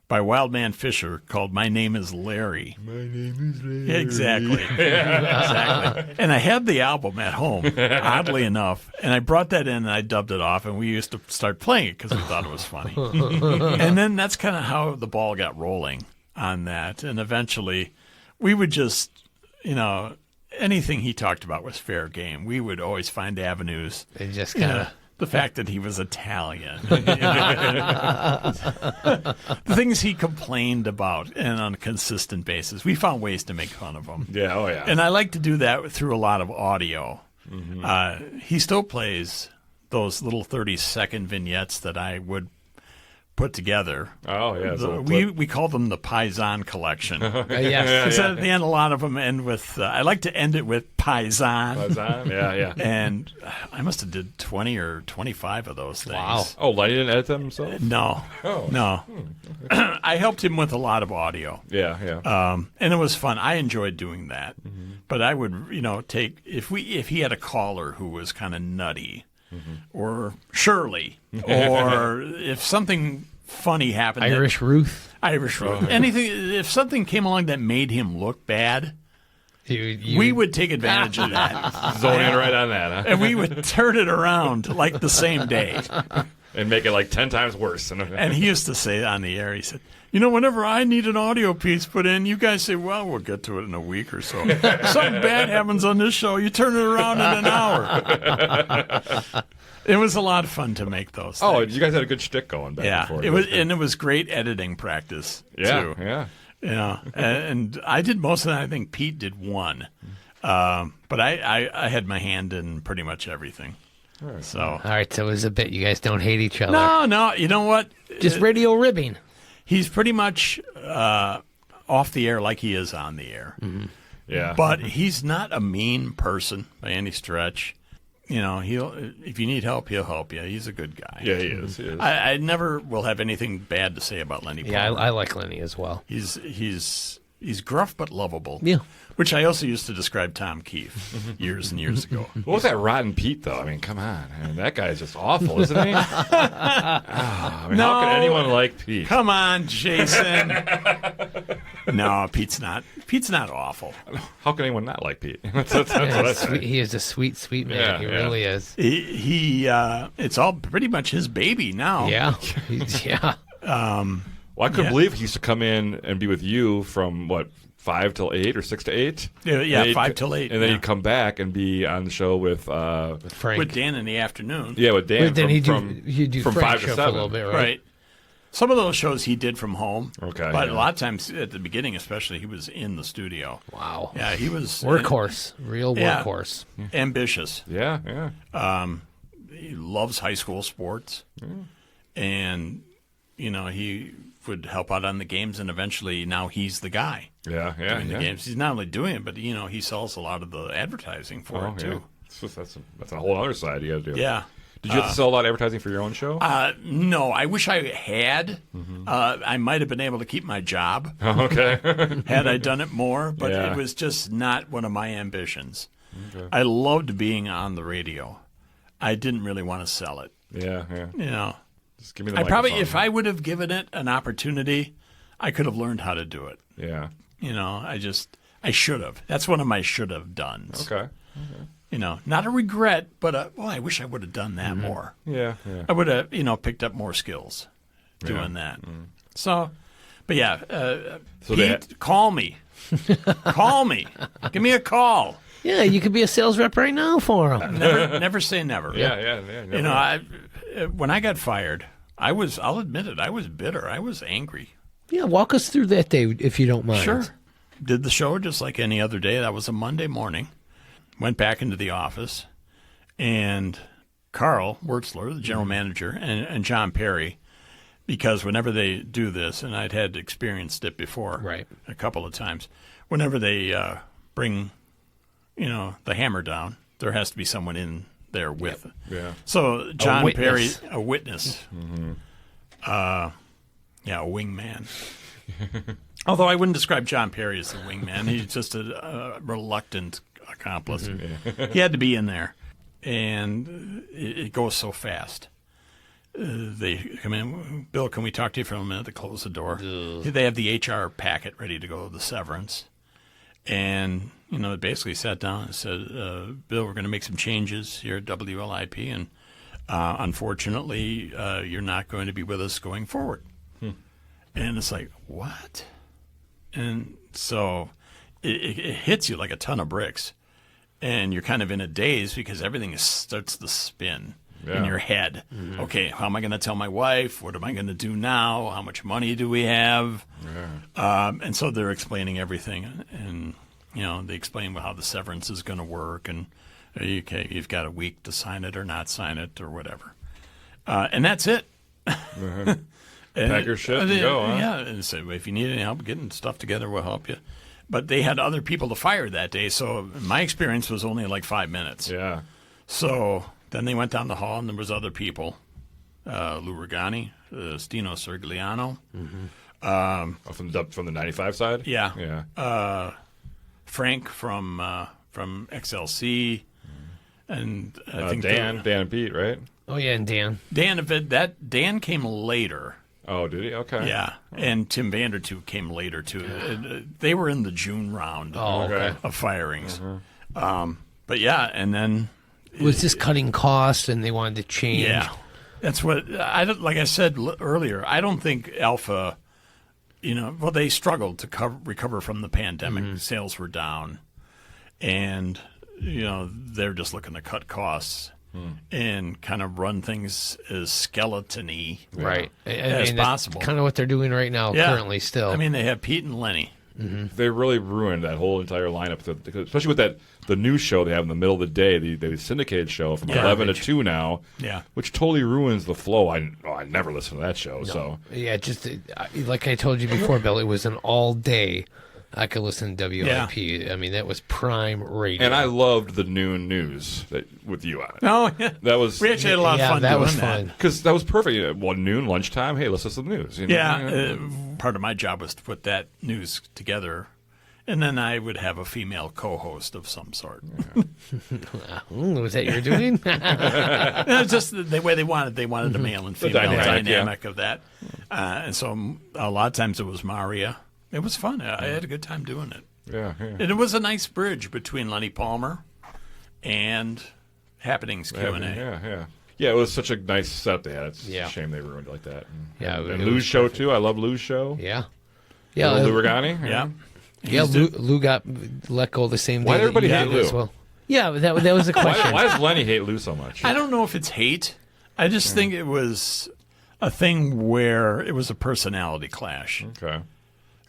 by Wildman Fisher called My Name is Larry.
My name is Larry.
Exactly. Exactly. And I had the album at home, oddly enough, and I brought that in and I dubbed it off, and we used to start playing it because we thought it was funny. And then that's kind of how the ball got rolling on that. And eventually we would just, anything he talked about was fair game. We would always find avenues.
They just kind of.
The fact that he was Italian. The things he complained about and on a consistent basis. We found ways to make fun of him.
Yeah, oh yeah.
And I like to do that through a lot of audio. He still plays those little 30-second vignettes that I would put together.
Oh, yeah.
We call them the Paisan collection.
Yes.
So at the end, a lot of them end with, I like to end it with Paisan.
Yeah.
And I must have did 20 or 25 of those things.
Wow.
Oh, Lenny didn't edit them himself?
No.
Oh.
No. I helped him with a lot of audio.
Yeah.
And it was fun. I enjoyed doing that. But I would, take, if he had a caller who was kind of nutty, or Shirley, or if something funny happened.
Irish Ruth.
Anything, if something came along that made him look bad, we would take advantage of that.
Zone in right on that, huh?
And we would turn it around like the same day.
And make it like 10 times worse.
And he used to say on the air, he said, whenever I need an audio piece put in, you guys say, well, we'll get to it in a week or so. Something bad happens on this show, you turn it around in an hour. It was a lot of fun to make those things.
Oh, you guys had a good shtick going back and forth.
It was great editing practice, too.
Yeah.
And I did most of that. I think Pete did one. But I had my hand in pretty much everything.
All right.
So
it was a bit. You guys don't hate each other.
No. You know what?
Just radio ribbing.
He's pretty much off the air like he is on the air.
Yeah.
But he's not a mean person by any stretch. He'll if you need help, he'll help you. He's a good guy.
Yeah, he is.
I never will have anything bad to say about Lenny Palmer.
Yeah, I like Lenny as well.
He's gruff but lovable.
Yeah.
Which I also used to describe Tom Keefe years and years ago.
What was that Rotten Pete, though? I mean, come on. That guy is just awful, isn't he? How can anyone like Pete?
Come on, Jason. No, Pete's not awful.
How can anyone not like Pete? That's what I say.
He is a sweet, sweet man.
Yeah,
he really is.
He it's all pretty much his baby now.
Yeah.
Well, I couldn't believe he used to come in and be with you from, 5 till 8 or 6 to 8?
Yeah, 5 till 8.
And then he'd come back and be on the show with
Frank.
With Dan in the afternoon.
Yeah, with Dan.
But then he'd do
from
Frank's
5 to
show
7.
for a little bit, right?
Some of those shows he did from home.
Okay.
But a lot of times, at the beginning especially, he was in the studio.
Wow.
Yeah, he was...
Workhorse. Real workhorse.
Ambitious.
Yeah.
He loves high school sports. And, he would help out on the games, and eventually now he's the guy.
Yeah.
Doing the games. He's not only doing it, but, he sells a lot of the advertising for it, too.
That's a whole other side you got to do.
Yeah.
Did you have to sell a lot of advertising for your own show?
No, I wish I had. I might have been able to keep my job
Okay.
had I done it more, but
Yeah.
it was just not one of my ambitions.
Okay.
I loved being on the radio. I didn't really want to sell it.
Yeah. Just give me the
I probably,
microphone.
if I would have given it an opportunity, I could have learned how to do it.
Yeah.
I should have. That's one of my should have dones.
Okay.
Not a regret, but I wish I would have done that more.
Yeah.
I would have, picked up more skills doing that. So, but yeah, Pete, call me. Call me. Give me a call.
Yeah, you could be a sales rep right now for him.
Never say never.
Yeah.
When I got fired, I'll admit it, I was bitter. I was angry.
Yeah, walk us through that day if you don't mind.
Sure. Did the show just like any other day. That was a Monday morning. Went back into the office, and Carl Wertzler, the general manager, and John Perry, because whenever they do this, and I'd had experienced it before a couple of times, whenever they bring, the hammer down, there has to be someone in there with it.
Yeah.
So John Perry,
witness.
a witness, a wingman. Although I wouldn't describe John Perry as the wingman. He's just a reluctant accomplice. He had to be in there, and it goes so fast. They come in. Bill, can we talk to you for a minute? They close the door. They have the HR packet ready to go, the severance, and they basically sat down and said, "Bill, we're going to make some changes here at WLIP, and unfortunately, you're not going to be with us going forward." And it's like, what? And so it hits you like a ton of bricks. and you're kind of in a daze because everything starts to spin in your head. Okay, how am I going to tell my wife? What am I going to do now? How much money do we have? And so they're explaining everything, and they explain how the severance is going to work, and okay, you've got a week to sign it or not sign it or whatever, and that's it.
Pack your shit and go, huh?
Yeah, and so if you need any help getting stuff together, we'll help you. But they had other people to fire that day, so my experience was only like 5 minutes.
Yeah.
So then they went down the hall, and there was other people. Lou Regani, Stino Sergliano.
From the 95 side?
Yeah.
Yeah.
Frank from XLC. And I think
Dan and Pete, right?
Oh, yeah, and Dan.
Dan came later.
Oh, did he? Okay.
Yeah, and Tim Vandertoot came later, too. They were in the June round of firings. But, yeah, and then...
Was this cutting costs and they wanted to change?
Yeah. That's what... like I said earlier, I don't think Alpha... they struggled to recover from the pandemic. Sales were down. And, they're just looking to cut costs and kind of run things as skeleton-y as possible.
Kind of what they're doing right now, currently still.
I mean, they have Pete and Lenny.
They really ruined that whole entire lineup, especially with the news show they have in the middle of the day, the syndicated show from 11 to 2 now, which totally ruins the flow. I never listen to that show. No. So
yeah, just like I told you before, Bill, it was an all day. I could listen to WLIP. Yeah. I mean, that was prime radio.
And I loved the noon news with you on it.
Oh, yeah.
That was...
We actually had a lot of fun
that
doing
was
that.
fun.
Because that was perfect. Noon, lunchtime, hey, let's listen to the news.
Yeah. Part of my job was to put that news together, and then I would have a female co-host of some sort.
Was that your doing?
It was just the way they wanted. They wanted a male and female dynamic of that. And so a lot of times it was Maria. It was fun. I had a good time doing it.
Yeah.
And it was a nice bridge between Lenny Palmer and Happenings Q&A.
Yeah, it was such a nice setup they had. It's a shame they ruined it like that. And
it
Lou's show, too. I love Lou's show.
Yeah.
Lou Regani.
Yeah, Lou got let go the same day.
Why did everybody hate Lou?
As well. Yeah, that was the question.
Why does Lenny hate Lou so much?
I don't know if it's hate. I just think it was a thing where it was a personality clash.
Okay.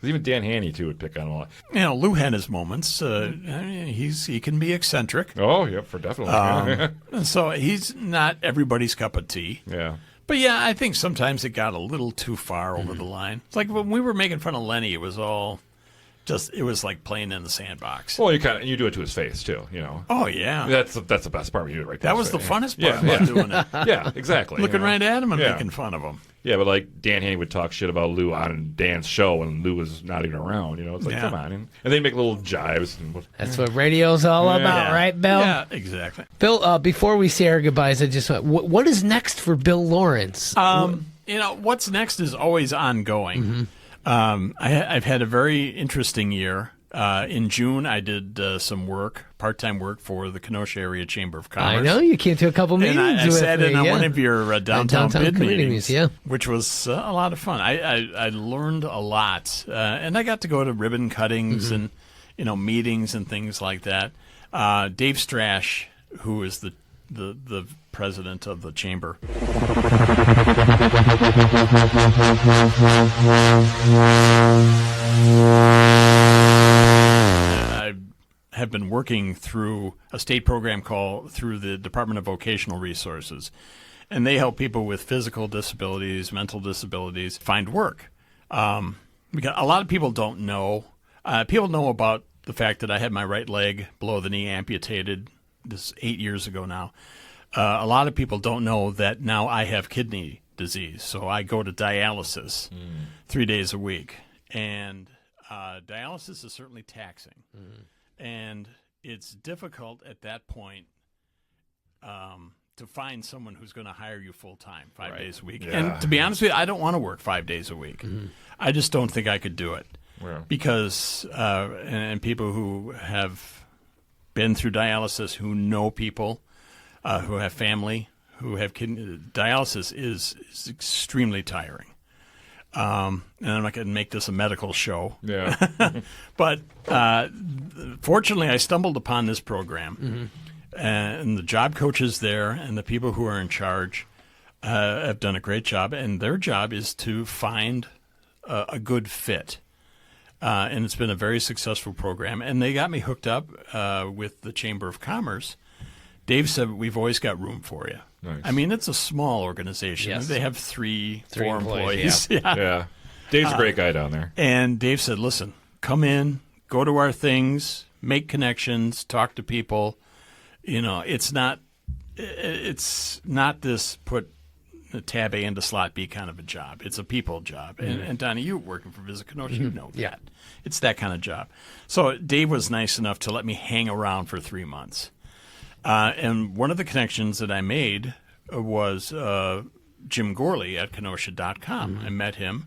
Even Dan Haney, too, would pick on him a lot.
Lou had his moments. He can be eccentric.
Oh, yeah, for definitely.
So he's not everybody's cup of tea.
Yeah.
But, yeah, I think sometimes it got a little too far over the line. It's like when we were making fun of Lenny, it was all it was like playing in the sandbox.
Well, you do it to his face, too,
Oh, yeah.
That's the best part when you do it right there.
That was the funnest part about doing it.
Yeah, exactly.
Looking right at him and making fun of him.
Yeah, but like Dan Haney would talk shit about Lou on Dan's show when Lou was not even around. It's like, come on. And they'd make little jives.
That's what radio's all about, right, Bill?
Yeah, exactly.
Bill, before we say our goodbyes, I just want, what is next for Bill Lawrence?
What's next is always ongoing. I've had a very interesting year. In June, I did some part-time work for the Kenosha Area Chamber of Commerce.
I know, you came to a couple meetings.
And I sat in on one of your downtown bid meetings,
yeah.
which was a lot of fun. I learned a lot, and I got to go to ribbon cuttings and meetings and things like that. Dave Strash, who is the president of the chamber. I have been working through a state program through the Department of Vocational Resources, and they help people with physical disabilities, mental disabilities find work. Because a lot of people don't know. People know about the fact that I had my right leg below the knee amputated. This 8 years ago now. A lot of people don't know that now I have kidney disease, so I go to dialysis 3 days a week, and dialysis is certainly taxing, and it's difficult at that point to find someone who's going to hire you full time 5 days a week. Yeah. And to be honest with you, I don't want to work 5 days a week. I just don't think I could do it because and people who have been through dialysis, who know people, who have family, who have kidney. Dialysis is extremely tiring. And I'm not going to make this a medical show.
Yeah.
But fortunately, I stumbled upon this program. And the job coaches there and the people who are in charge have done a great job. And their job is to find a good fit. And it's been a very successful program. And they got me hooked up with the Chamber of Commerce. Dave said, we've always got room for you.
Nice.
I mean, it's a small organization.
Yes.
They have three, four
employees,
employees.
Yeah. Dave's a great guy down there.
And Dave said, listen, come in, go to our things, make connections, talk to people. You know, it's not this put tab A into slot B kind of a job. It's a people job. And Donnie, you working for Visit Kenosha, you know that. It's that kind of job. So Dave was nice enough to let me hang around for 3 months. And one of the connections that I made was Jim Gorley at Kenosha.com. I met him,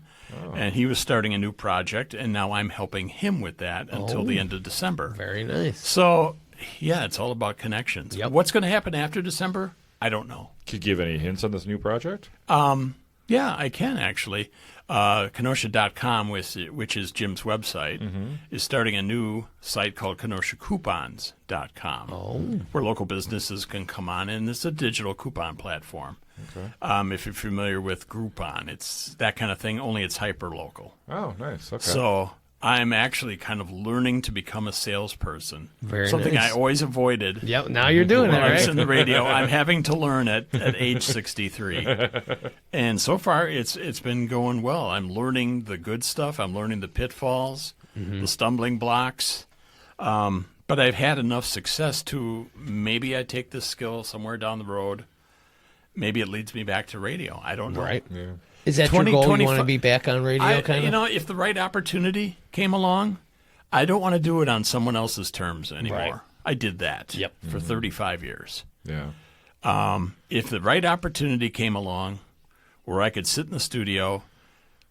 and he was starting a new project, and now I'm helping him with that until the end of December.
Very nice.
So, yeah, it's all about connections.
Yep.
What's going to happen after December? I don't know.
Could you give any hints on this new project?
Yeah, I can actually. Kenosha.com, which is Jim's website, is starting a new site called KenoshaCoupons.com, where local businesses can come on, and it's a digital coupon platform. Okay. If you're familiar with Groupon, it's that kind of thing, only it's hyper-local.
Oh, nice. Okay.
So I'm actually kind of learning to become a salesperson.
Very
Something
nice.
I always avoided.
Yep, now you're doing it,
When I was
right?
in the radio, I'm having to learn at age 63. And so far, it's been going well. I'm learning the good stuff. I'm learning the pitfalls, the stumbling blocks. But I've had enough success to maybe I take this skill somewhere down the road. Maybe it leads me back to radio. I don't know.
Right.
Yeah.
Is that your goal? You want to
25
be back on radio, kind of?
You know, if the right opportunity came along, I don't want to do it on someone else's terms anymore.
Right.
I did that for 35 years.
Yeah.
If the right opportunity came along where I could sit in the studio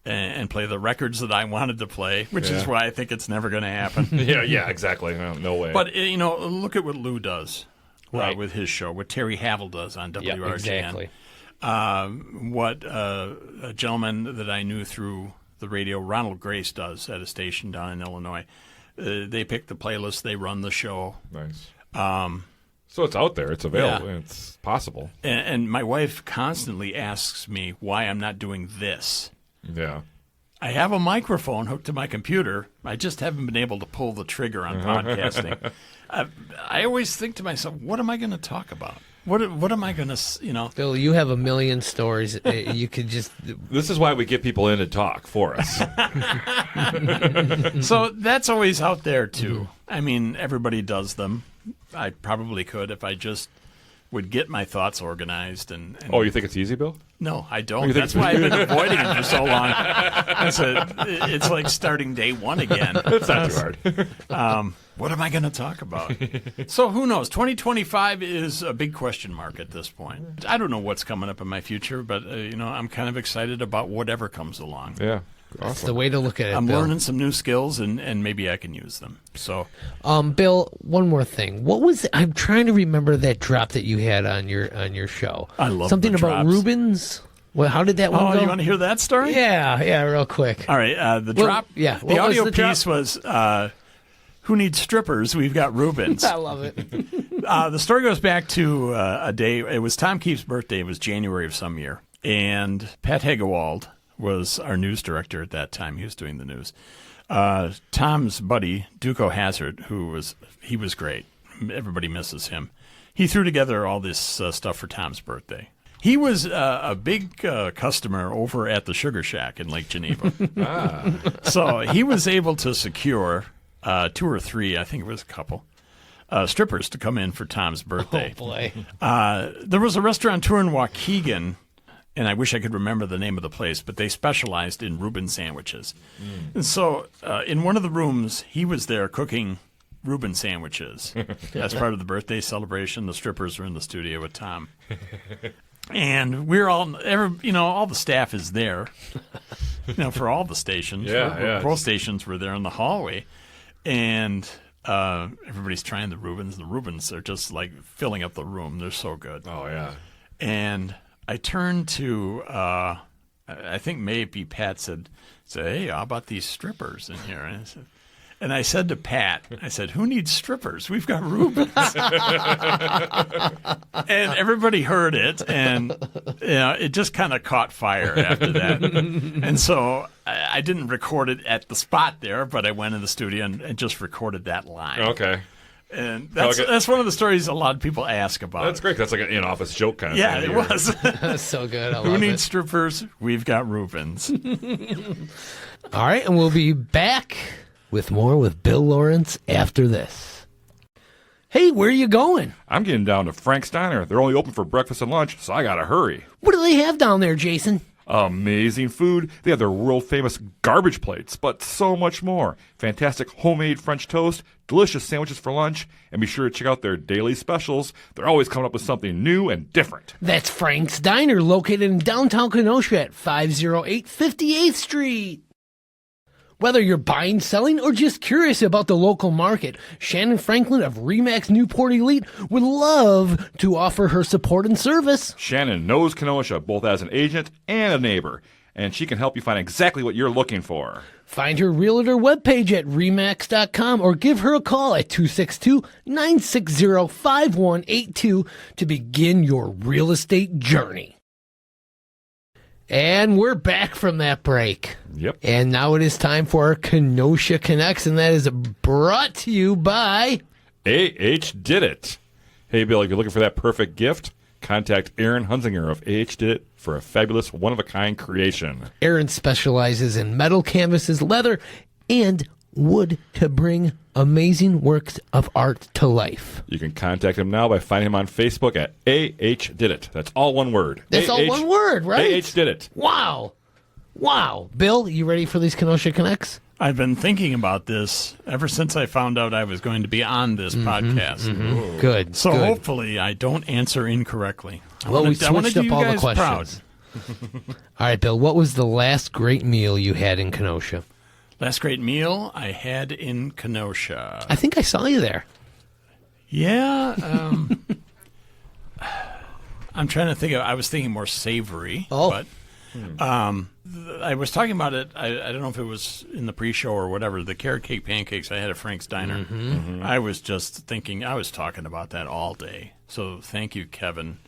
and play the records that I wanted to play, which is why I think it's never going to happen.
Yeah, exactly. No way.
But, you know, look at what Lou does
Right.
with his show, what Terry Havel does on WRGN.
Yep, exactly.
What a gentleman that I knew through the radio, Ronald Grace, does at a station down in Illinois. They pick the playlist, they run the show.
Nice. So it's out there. It's available.
Yeah.
It's possible.
And my wife constantly asks me why I'm not doing this.
Yeah.
I have a microphone hooked to my computer. I just haven't been able to pull the trigger on podcasting. I always think to myself, what am I going to talk about? What am I going to, you know?
Bill, you have a million stories. You could just...
This is why we get people in to talk for us.
So that's always out there, too. I mean, everybody does them. I probably could if I just would get my thoughts organized. And
Oh, you think it's easy, Bill?
No, I don't.
You think
That's why I've been avoiding it for so long. It's like starting day one again.
It's not too hard.
What am I going to talk about? So who knows? 2025 is a big question mark at this point. I don't know what's coming up in my future, but you know, I'm kind of excited about whatever comes along.
Yeah.
That's
Awesome.
the way to look at it,
I'm
Bill.
learning some new skills, and maybe I can use them. So,
Bill, one more thing. What was I'm trying to remember that drop that you had on your show.
I love
something
the
about
drops.
Rubens. Well, how did that one
oh,
go?
you want to hear that story?
Yeah, real quick.
All right. The
Well,
drop.
yeah,
The
what was
audio
the drop?
piece was. Who needs strippers? We've got Rubens.
I love it.
The story goes back to a day. It was Tom Keefe's birthday. It was January of some year. And Pat Hegewald was our news director at that time. He was doing the news. Tom's buddy, Duco Hazard, he was great. Everybody misses him. He threw together all this stuff for Tom's birthday. He was a big customer over at the Sugar Shack in Lake Geneva. So he was able to secure 2 or 3, I think it was a couple, strippers to come in for Tom's birthday.
Oh, boy.
There was a restaurateur in Waukegan, and I wish I could remember the name of the place, but they specialized in Reuben sandwiches. And so in one of the rooms, he was there cooking Reuben sandwiches as part of the birthday celebration. The strippers were in the studio with Tom. And we're all the staff is there, for all the stations.
Yeah.
Both stations were there in the hallway. And everybody's trying the Reubens. The Reubens are just like filling up the room. They're so good.
Oh, yeah.
And I turned to I think maybe Pat said, hey, how about these strippers in here? And I said to Pat, who needs strippers? We've got Rubens. And everybody heard it, and it just kind of caught fire after that. And so I didn't record it at the spot there, but I went in the studio and just recorded that line.
Okay.
And that's one of the stories a lot of people ask about.
That's great. That's like an in-office joke kind of thing.
Yeah, it was.
That's so good.
Who needs strippers? We've got Rubens.
All right, and we'll be back with more with Bill Lawrence after this. Hey, where are you going?
I'm getting down to Frank's Diner. They're only open for breakfast and lunch, so I gotta hurry.
What do they have down there, Jason?
Amazing food. They have their world-famous garbage plates, but so much more. Fantastic homemade French toast, delicious sandwiches for lunch, and be sure to check out their daily specials. They're always coming up with something new and different.
That's Frank's Diner, located in downtown Kenosha at 508 58th Street. Whether you're buying, selling, or just curious about the local market, Shannyn Franklin of ReMax Newport Elite would love to offer her support and service.
Shannyn knows Kenosha both as an agent and a neighbor, and she can help you find exactly what you're looking for.
Find her realtor webpage at ReMax.com or give her a call at 262-960-5182 to begin your real estate journey. And we're back from that break.
Yep.
And now it is time for our Kenosha Connects, and that is brought to you by
AHDidIt. Hey, Bill, if you're looking for that perfect gift, contact Aaron Hunzinger of AHDidIt for a fabulous one-of-a-kind creation.
Aaron specializes in metal canvases, leather, and wood to bring amazing works of art to life.
You can contact him now by finding him on Facebook at AHDidIt. That's all one word.
That's all one word, right?
AHDidIt.
Wow. Wow. Bill, you ready for these Kenosha Connects?
I've been thinking about this ever since I found out I was going to be on this podcast.
Good.
So
good.
hopefully I don't answer incorrectly.
We
I wanna
switched
do
up
you
all the
guys
questions.
proud.
All right, Bill, what was the last great meal you had in Kenosha?
Last great meal I had in Kenosha.
I think I saw you there.
Yeah. I'm trying to think. I was thinking more savory.
Oh.
But I was talking about it. I don't know if it was in the pre-show or whatever. The carrot cake pancakes I had at Frank's Diner. I was just thinking. I was talking about that all day. So thank you, Kevin,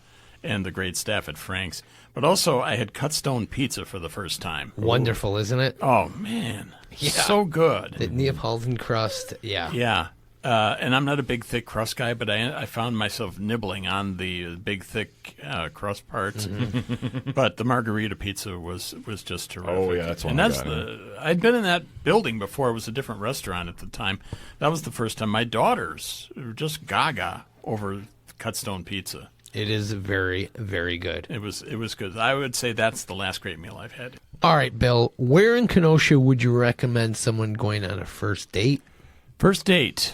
and the great staff at Frank's. But also, I had Ktown pizza for the first time.
Wonderful, isn't it?
Oh man,
Yeah.
so good.
The Neapolitan crust, yeah.
Yeah. And I'm not a big, thick crust guy, but I found myself nibbling on the big, thick crust parts. But the margarita pizza was just terrific.
Oh, yeah, that's one
and
I
that's
got.
I'd been in that building before. It was a different restaurant at the time. That was the first time. My daughters were just gaga over Ktown pizza.
It is very, very good.
It was good. I would say that's the last great meal I've had.
All right, Bill, where in Kenosha would you recommend someone going on a first date?
First date.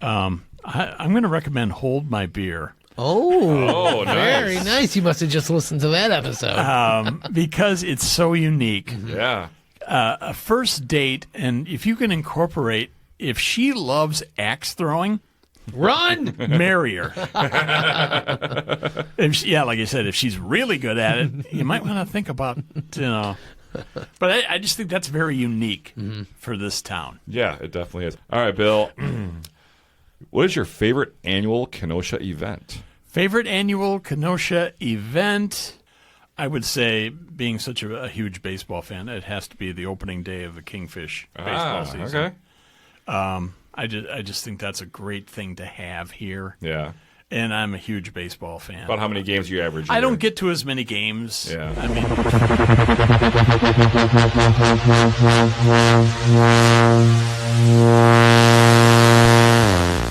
I'm going to recommend Hold My Beer.
Oh,
nice.
Very nice. You must have just listened to that episode.
Because it's so unique.
Yeah.
A first date, and if you can incorporate, if she loves axe throwing,
Run!
marry her. Like you said, if she's really good at it, you might want to think about, But I just think that's very unique for this town.
Yeah, it definitely is. All right, Bill. What is your favorite annual Kenosha event?
Favorite annual Kenosha event? I would say, being such a huge baseball fan, it has to be the opening day of the Kingfish baseball season.
Okay.
I just think that's a great thing to have here.
Yeah.
And I'm a huge baseball fan.
About how many games you average?
I don't get to as many games.
Yeah.
I mean,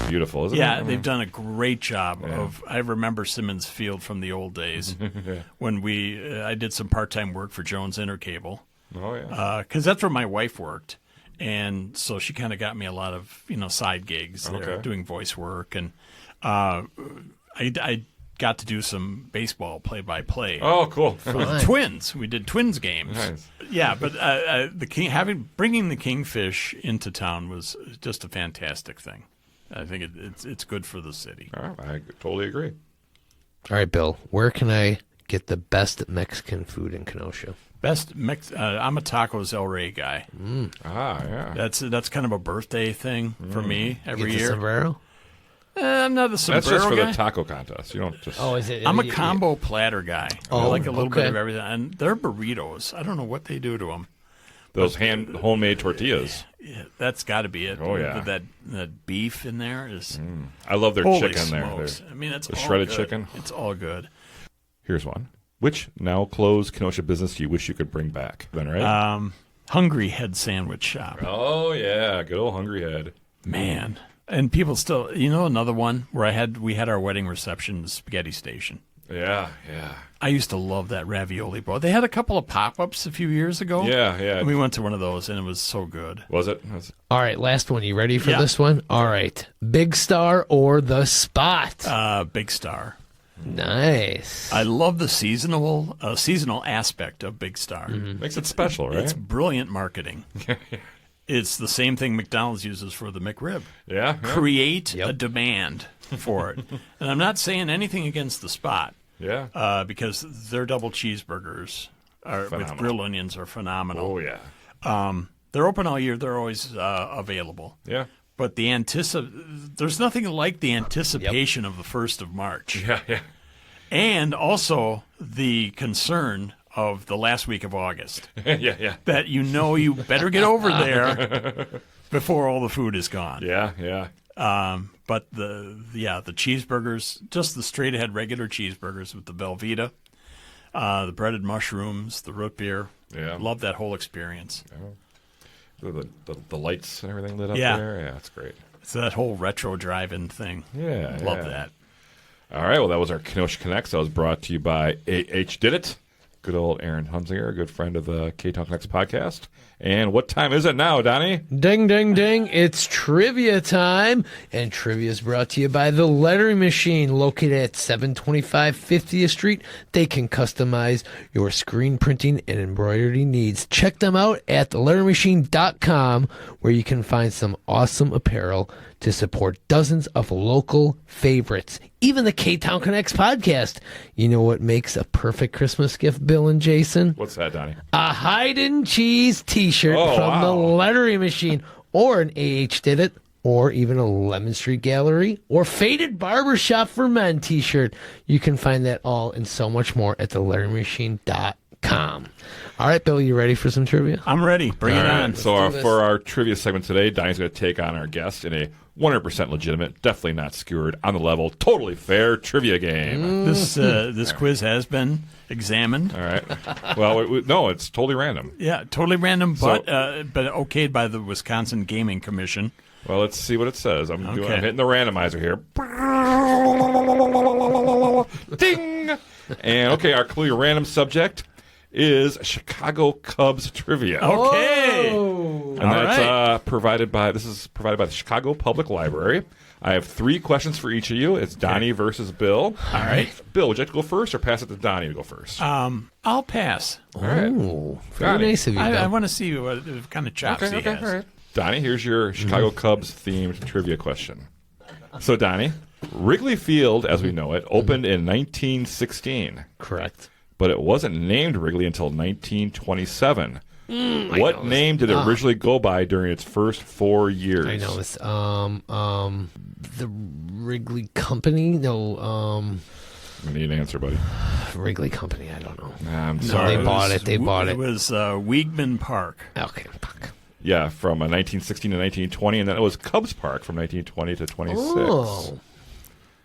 Beautiful, isn't it?
yeah, they've done a great job of. I remember Simmons Field from the old days when I did some part-time work for Jones Intercable.
Oh, yeah.
Because that's where my wife worked. And so she kind of got me a lot of, side gigs there,
Okay.
doing voice work. And I got to do some baseball play-by-play.
Oh, cool.
For the Twins. We did Twins games.
Nice.
Yeah, but bringing the Kingfish into town was just a fantastic thing. I think it's good for the city.
All right, I totally agree.
All right, Bill, where can I get the best Mexican food in Kenosha?
I'm a tacos El Rey guy.
Yeah.
That's kind of a birthday thing for me every
Get the
year.
sombrero?
I'm not a sombrero
That's just for
guy.
the taco contest. You don't just.
Oh, is it?
I'm a combo platter guy. I
Oh,
like a little bit
okay.
of everything. And their burritos, I don't know what they do to them.
Those homemade tortillas.
Yeah, that's got to be it.
Oh, yeah.
That beef in there is
I love their
holy
chicken
smokes.
there.
I mean, it's
The
all
shredded
good.
chicken.
It's all good.
Here's one. Which now closed Kenosha business do you wish you could bring back? Then, right?
Hungry Head Sandwich Shop.
Oh, yeah. Good old Hungry Head.
Man. And people still, another one where we had our wedding reception, the Spaghetti Station.
Yeah.
I used to love that ravioli bowl. They had a couple of pop-ups a few years ago.
Yeah.
And we went to one of those, and it was so good.
Was it?
All right, last one. You ready for
Yeah.
this one? All right. Big Star or The Spot?
Big Star.
Nice.
I love the seasonal aspect of Big Star.
Makes it special, right?
It's brilliant marketing. It's the same thing McDonald's uses for the McRib.
Yeah.
Create a demand for it. And I'm not saying anything against the Spot.
Yeah.
Because their double cheeseburgers with grilled onions are phenomenal.
Oh, yeah.
They're open all year. They're always available.
Yeah.
But there's nothing like the anticipation of the 1st of March.
Yeah.
And also the concern of the last week of August.
Yeah.
That you better get over there before all the food is gone.
Yeah.
But the cheeseburgers, just the straight ahead regular cheeseburgers with the Velveeta, the breaded mushrooms, the root beer.
Yeah.
Love that whole experience.
The lights and everything lit up
Yeah.
there. Yeah, it's great.
It's that whole retro drive-in thing.
Yeah.
Love that.
All right. Well, that was our Kenosha Connects. That was brought to you by AHDidIt. Good old Aaron Hunzinger, a good friend of the Ktown Connects podcast. And what time is it now, Donnie?
Ding, ding, ding. It's trivia time. And trivia is brought to you by The Lettering Machine, located at 725 50th Street. They can customize your screen printing and embroidery needs. Check them out at theletteringmachine.com, where you can find some awesome apparel to support dozens of local favorites. Even the Ktown Connects podcast. You know what makes a perfect Christmas gift, Bill and Jason?
What's that, Donnie?
A hide and cheese t-shirt
Oh,
from the
wow.
Lettering Machine, or an AHDidIt, or even a Lemon Street Gallery, or Faded Barbershop for Men t-shirt. You can find that all and so much more at theletteringmachine.com. All right, Bill, you ready for some trivia?
I'm ready. Bring it
All right,
on.
so
do this.
for our trivia segment today, Donnie's going to take on our guest in a 100% legitimate, definitely not skewered, on the level, totally fair trivia game.
This quiz has been examined.
All right. Well, no, it's totally random.
Yeah, totally random, but okayed by the Wisconsin Gaming Commission.
Well, let's see what it says. I'm
Okay.
hitting the randomizer here. Ding! And okay, our completely random subject is Chicago Cubs trivia.
Okay.
Oh.
And
All
that's
right.
provided by the Chicago Public Library. I have 3 questions for each of you. It's Donnie versus Bill.
All right.
Bill, would you like to go first or pass it to Donnie to go first?
I'll pass.
All right.
Oh, very
Donnie.
nice of you, Bill.
I want to see what kind of chops he has.
All right. Donnie, here's your Chicago Cubs themed trivia question. So, Donnie, Wrigley Field, as we know it, opened in 1916,
Correct.
but it wasn't named Wrigley until 1927. What name did it originally go by during its first 4 years?
I know it's the Wrigley Company. No,
I need an answer, buddy.
Wrigley Company. I don't know.
I'm
No,
sorry.
they bought it. They bought
It
it.
was Weigman Park.
Okay. Fuck.
Yeah, from 1916 to 1920, and then it was Cubs Park from 1920 to 26.
Oh,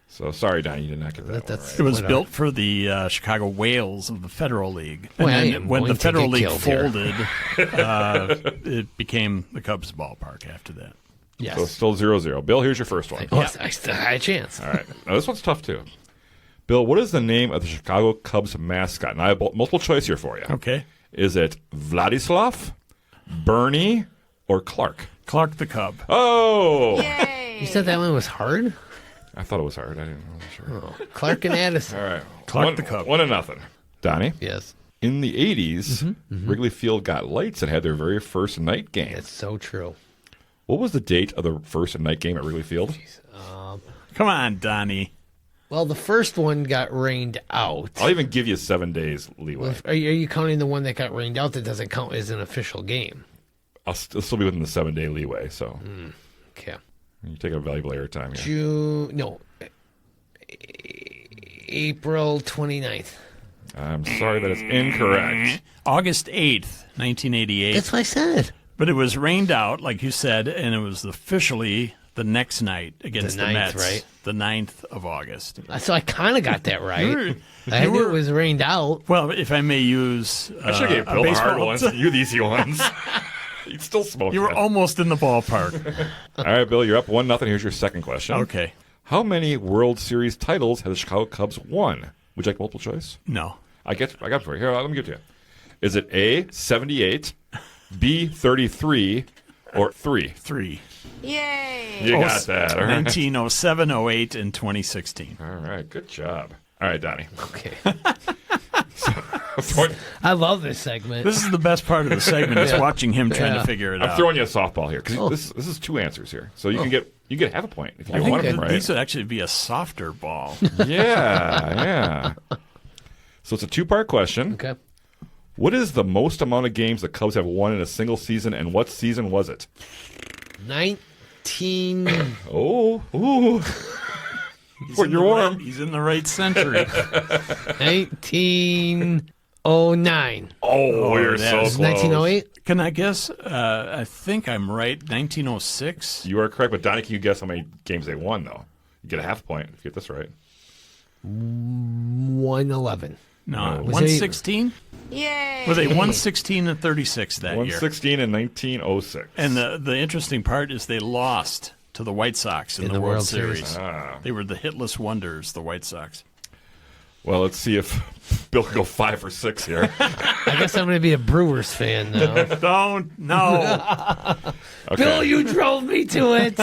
So sorry, Donnie, you did not get that.
that's
It was
whatever.
built for the Chicago Whales of the Federal League. And
Well, I
then
am
when
going
the
to
Federal
get
League
killed here.
folded, it became the Cubs ballpark after that.
Yes.
So still 0-0. Bill, here's your first one.
Oh, I still had a chance.
All right. Now, this one's tough, too. Bill, what is the name of the Chicago Cubs mascot? And I have multiple choice here for you.
Okay.
Is it Vladislav, Bernie, or Clark?
Clark the Cub.
Oh!
You said that one was hard?
I thought it was hard. I didn't know. Sure.
Oh, Clark and Addison.
All right.
Clark the Cub.
1-0. Donnie,
Yes.
in the 80s, Wrigley Field got lights and had their very first night game.
It's so true.
What was the date of the first night game at Wrigley Field?
Come on, Donnie.
Well, the first one got rained out.
I'll even give you 7 days leeway.
Are you counting the one that got rained out that doesn't count as an official game?
I'll still be within the 7-day leeway, so
Okay.
you take a valuable airtime here.
April 29th.
I'm sorry that it's incorrect.
August 8th, 1988.
That's what I said.
But it was rained out, like you said, and it was officially the next night against the
9th,
Mets.
right?
The 9th of August.
So I kind of got that right. I
You
knew
were-
it was rained out.
Well, if I may use
I should have gave Bill the hard ones, you the easy ones. You'd still smoke
You were
that.
almost in the ballpark.
All right, Bill, you're up 1-0. Here's your second question.
Okay.
How many World Series titles have the Chicago Cubs won? Would you like multiple choice?
No.
I got it for you. Here, let me give it to you. Is it A, 78, B, 33, or 3?
3.
Yay!
You got that. All right.
1907, 08, and 2016.
All right, good job. All right, Donnie.
Okay.
I'm
I love this segment.
This is the best part of the segment, is watching him trying to figure it out.
throwing you a softball here because this is 2 answers here, so you get half a point if you get one of them right.
These would actually be a softer ball.
Yeah. So it's a 2-part question.
Okay.
What is the most amount of games the Cubs have won in a single season, and what season was it?
19.
Oh, ooh. When you're warm.
He's in the right century.
1909.
Oh, you're so
that's
close.
1908.
Can I guess? I think I'm right. 1906.
You are correct, but Donnie, can you guess how many games they won, though? You get a half point if you get this right.
111.
No,
Was
116.
Yay!
Were they 116 and 36 that year?
116 in 1906.
And the interesting part is they lost to the White Sox in the World Series. They were the hitless wonders, the White Sox.
Well, let's see if Bill can go 5 for 6 here.
I guess I'm going to be a Brewers fan now.
Don't. No.
Okay.
Bill, you drove me to it.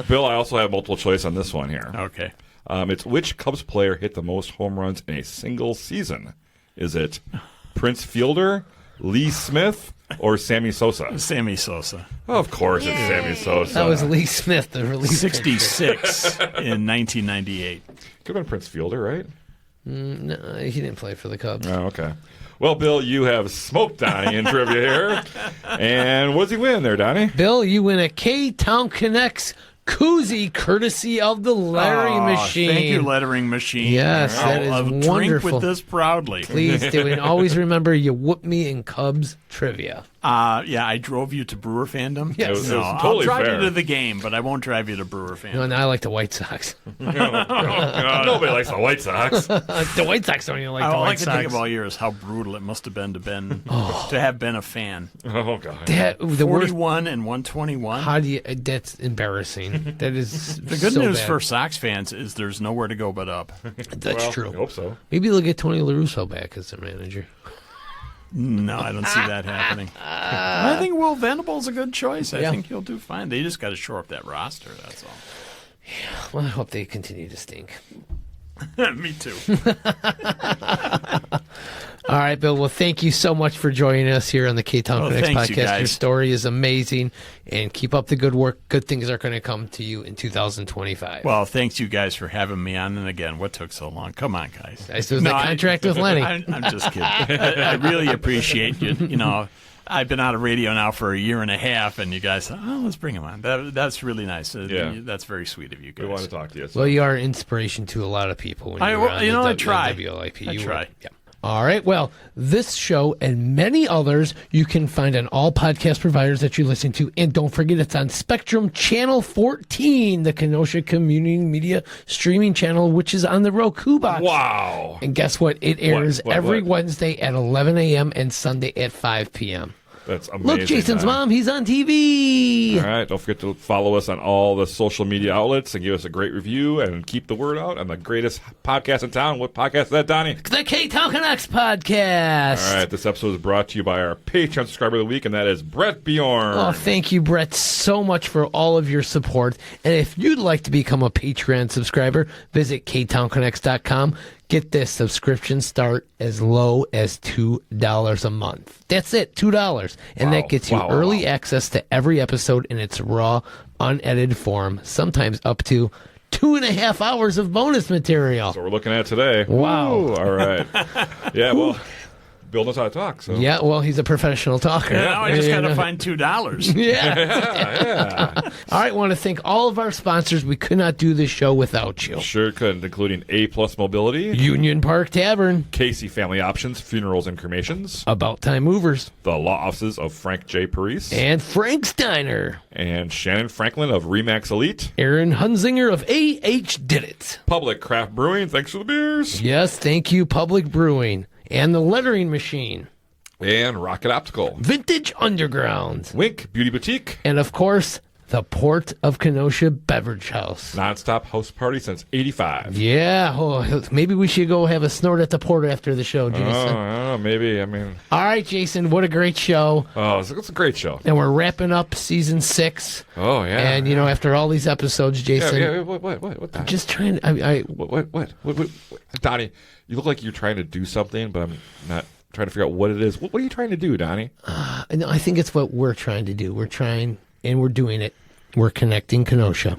Bill, I also have multiple choice on this one here.
Okay.
It's which Cubs player hit the most home runs in a single season? Is it Prince Fielder, Lee Smith, or Sammy Sosa?
Sammy Sosa.
Of course, it's Sammy Sosa.
That was Lee Smith, the relief
66 in 1998.
Could have been Prince Fielder, right?
No, he didn't play for the Cubs.
Oh, okay. Well, Bill, you have smoked Donnie in trivia here. And what does he win there, Donnie?
Bill, you win a Ktown Connects koozie courtesy of the lettering machine.
Thank you, lettering machine.
Yes, that is
I'll
wonderful.
drink with this proudly.
Please do. And always remember, you whoop me in Cubs trivia.
Yeah, I drove you to Brewer fandom.
Yes.
It was
No,
totally
I'll drive
fair.
you to the game, but I won't drive you to Brewer fandom.
No, and I like the White Sox.
Nobody likes the White Sox.
The White Sox don't even like the
All I
White
can
Sox.
think of all year is how brutal it must have been to have been a fan.
Oh, God.
The worst.
41 and 121.
How do you? That's embarrassing. That is
The good
so
news
bad.
for Sox fans is there's nowhere to go but up.
That's
Well, I
true.
hope so.
Maybe they'll get Tony La Russa back as their manager.
No, I don't see that happening. I think Will Venable's a good choice. I think he'll do fine. They just got to shore up that roster, that's all.
Well, I hope they continue to stink.
Me too.
All right, Bill. Well, thank you so much for joining us here on the Ktown Connects
thanks, you
podcast.
guys.
Your story is amazing, and keep up the good work. Good things are going to come to you in 2025.
Well, thanks you guys for having me on. And again, what took so long? Come on, guys.
This was the contract with Lenny.
I'm just kidding. I really appreciate you. You know, I've been out of radio now for a year and a half, and you guys, let's bring him on. That's really nice.
Yeah.
That's very sweet of you guys.
We want to talk to you. So.
Well, you are an inspiration to a lot of people. When
I try.
WLIP.
I
You
try.
were. Yeah. All right. Well, this show and many others you can find on all podcast providers that you listen to. And don't forget, it's on Spectrum Channel 14, the Kenosha Community Media streaming channel, which is on the Roku box.
Wow.
And guess what? It airs
What?
every Wednesday at 11 a.m. and Sunday at 5 p.m.
That's amazing.
Look, Jason's
man.
mom, he's on TV.
All right. Don't forget to follow us on all the social media outlets and give us a great review and keep the word out on the greatest podcast in town. What podcast is that, Donnie?
The Ktown Connects podcast.
All right. This episode is brought to you by our Patreon subscriber of the week, and that is Brett Bjorn.
Oh, thank you, Brett, so much for all of your support. And if you'd like to become a Patreon subscriber, visit ktownconnects.com. Get this, subscription start as low as $2 a month. That's it, $2. And that gets you early access to every episode in its raw, unedited form, sometimes up to 2.5 hours of bonus material.
So we're looking at today.
Wow.
Ooh, all right. Yeah, well, Bill knows how to talk. So.
Yeah, well, he's a professional talker.
Now I just got to find $2.
Yeah.
Yeah.
All right, want to thank all of our sponsors. We could not do this show without you.
Sure couldn't, including A Plus Mobility,
Union Park Tavern,
Casey Family Options, Funerals and Cremations,
About Time Movers,
the law offices of Frank J. Parise,
and Frank's Diner,
and Shannyn Franklin of ReMax Elite,
Aaron Hunzinger of AHDidIt.
Public Craft Brewing, thanks for the beers,
Yes, thank you, Public Brewing, and the Lettering Machine,
and Rocket Optical,
Vintage Underground,
Wink Beauty Boutique,
and of course, the Port of Kenosha Beverage House.
nonstop house party since '85.
Yeah, oh, maybe we should go have a snort at the port after the show, Jason.
Oh, maybe. I mean,
All right, Jason, what a great show.
oh, it's a great show.
And we're wrapping up season 6.
Oh, yeah.
And, after all these episodes, Jason,
Yeah, what?
I'm just trying to...
What? Donnie, you look like you're trying to do something, but I'm not trying to figure out what it is. What are you trying to do, Donnie?
No, I think it's what we're trying to do. We're trying, and we're doing it. We're connecting Kenosha.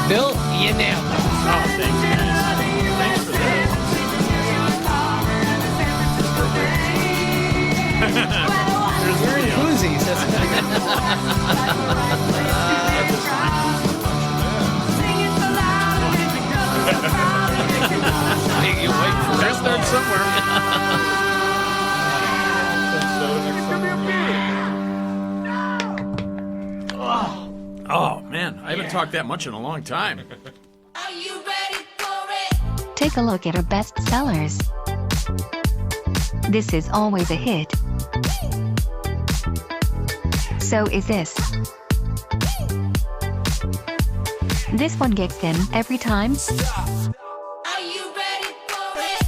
Bill, you nailed it.
Oh, thanks, guys. Thanks for that.
We're in koozies. You wait for
Let's start somewhere. Oh, man. I haven't talked that much in a long time.
Are you ready for it?
Take a look at our best sellers. This is always a hit. So is this. This one gets in every time.
Are you ready for it?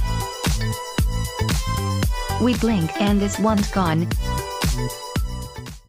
We blink and this one's gone.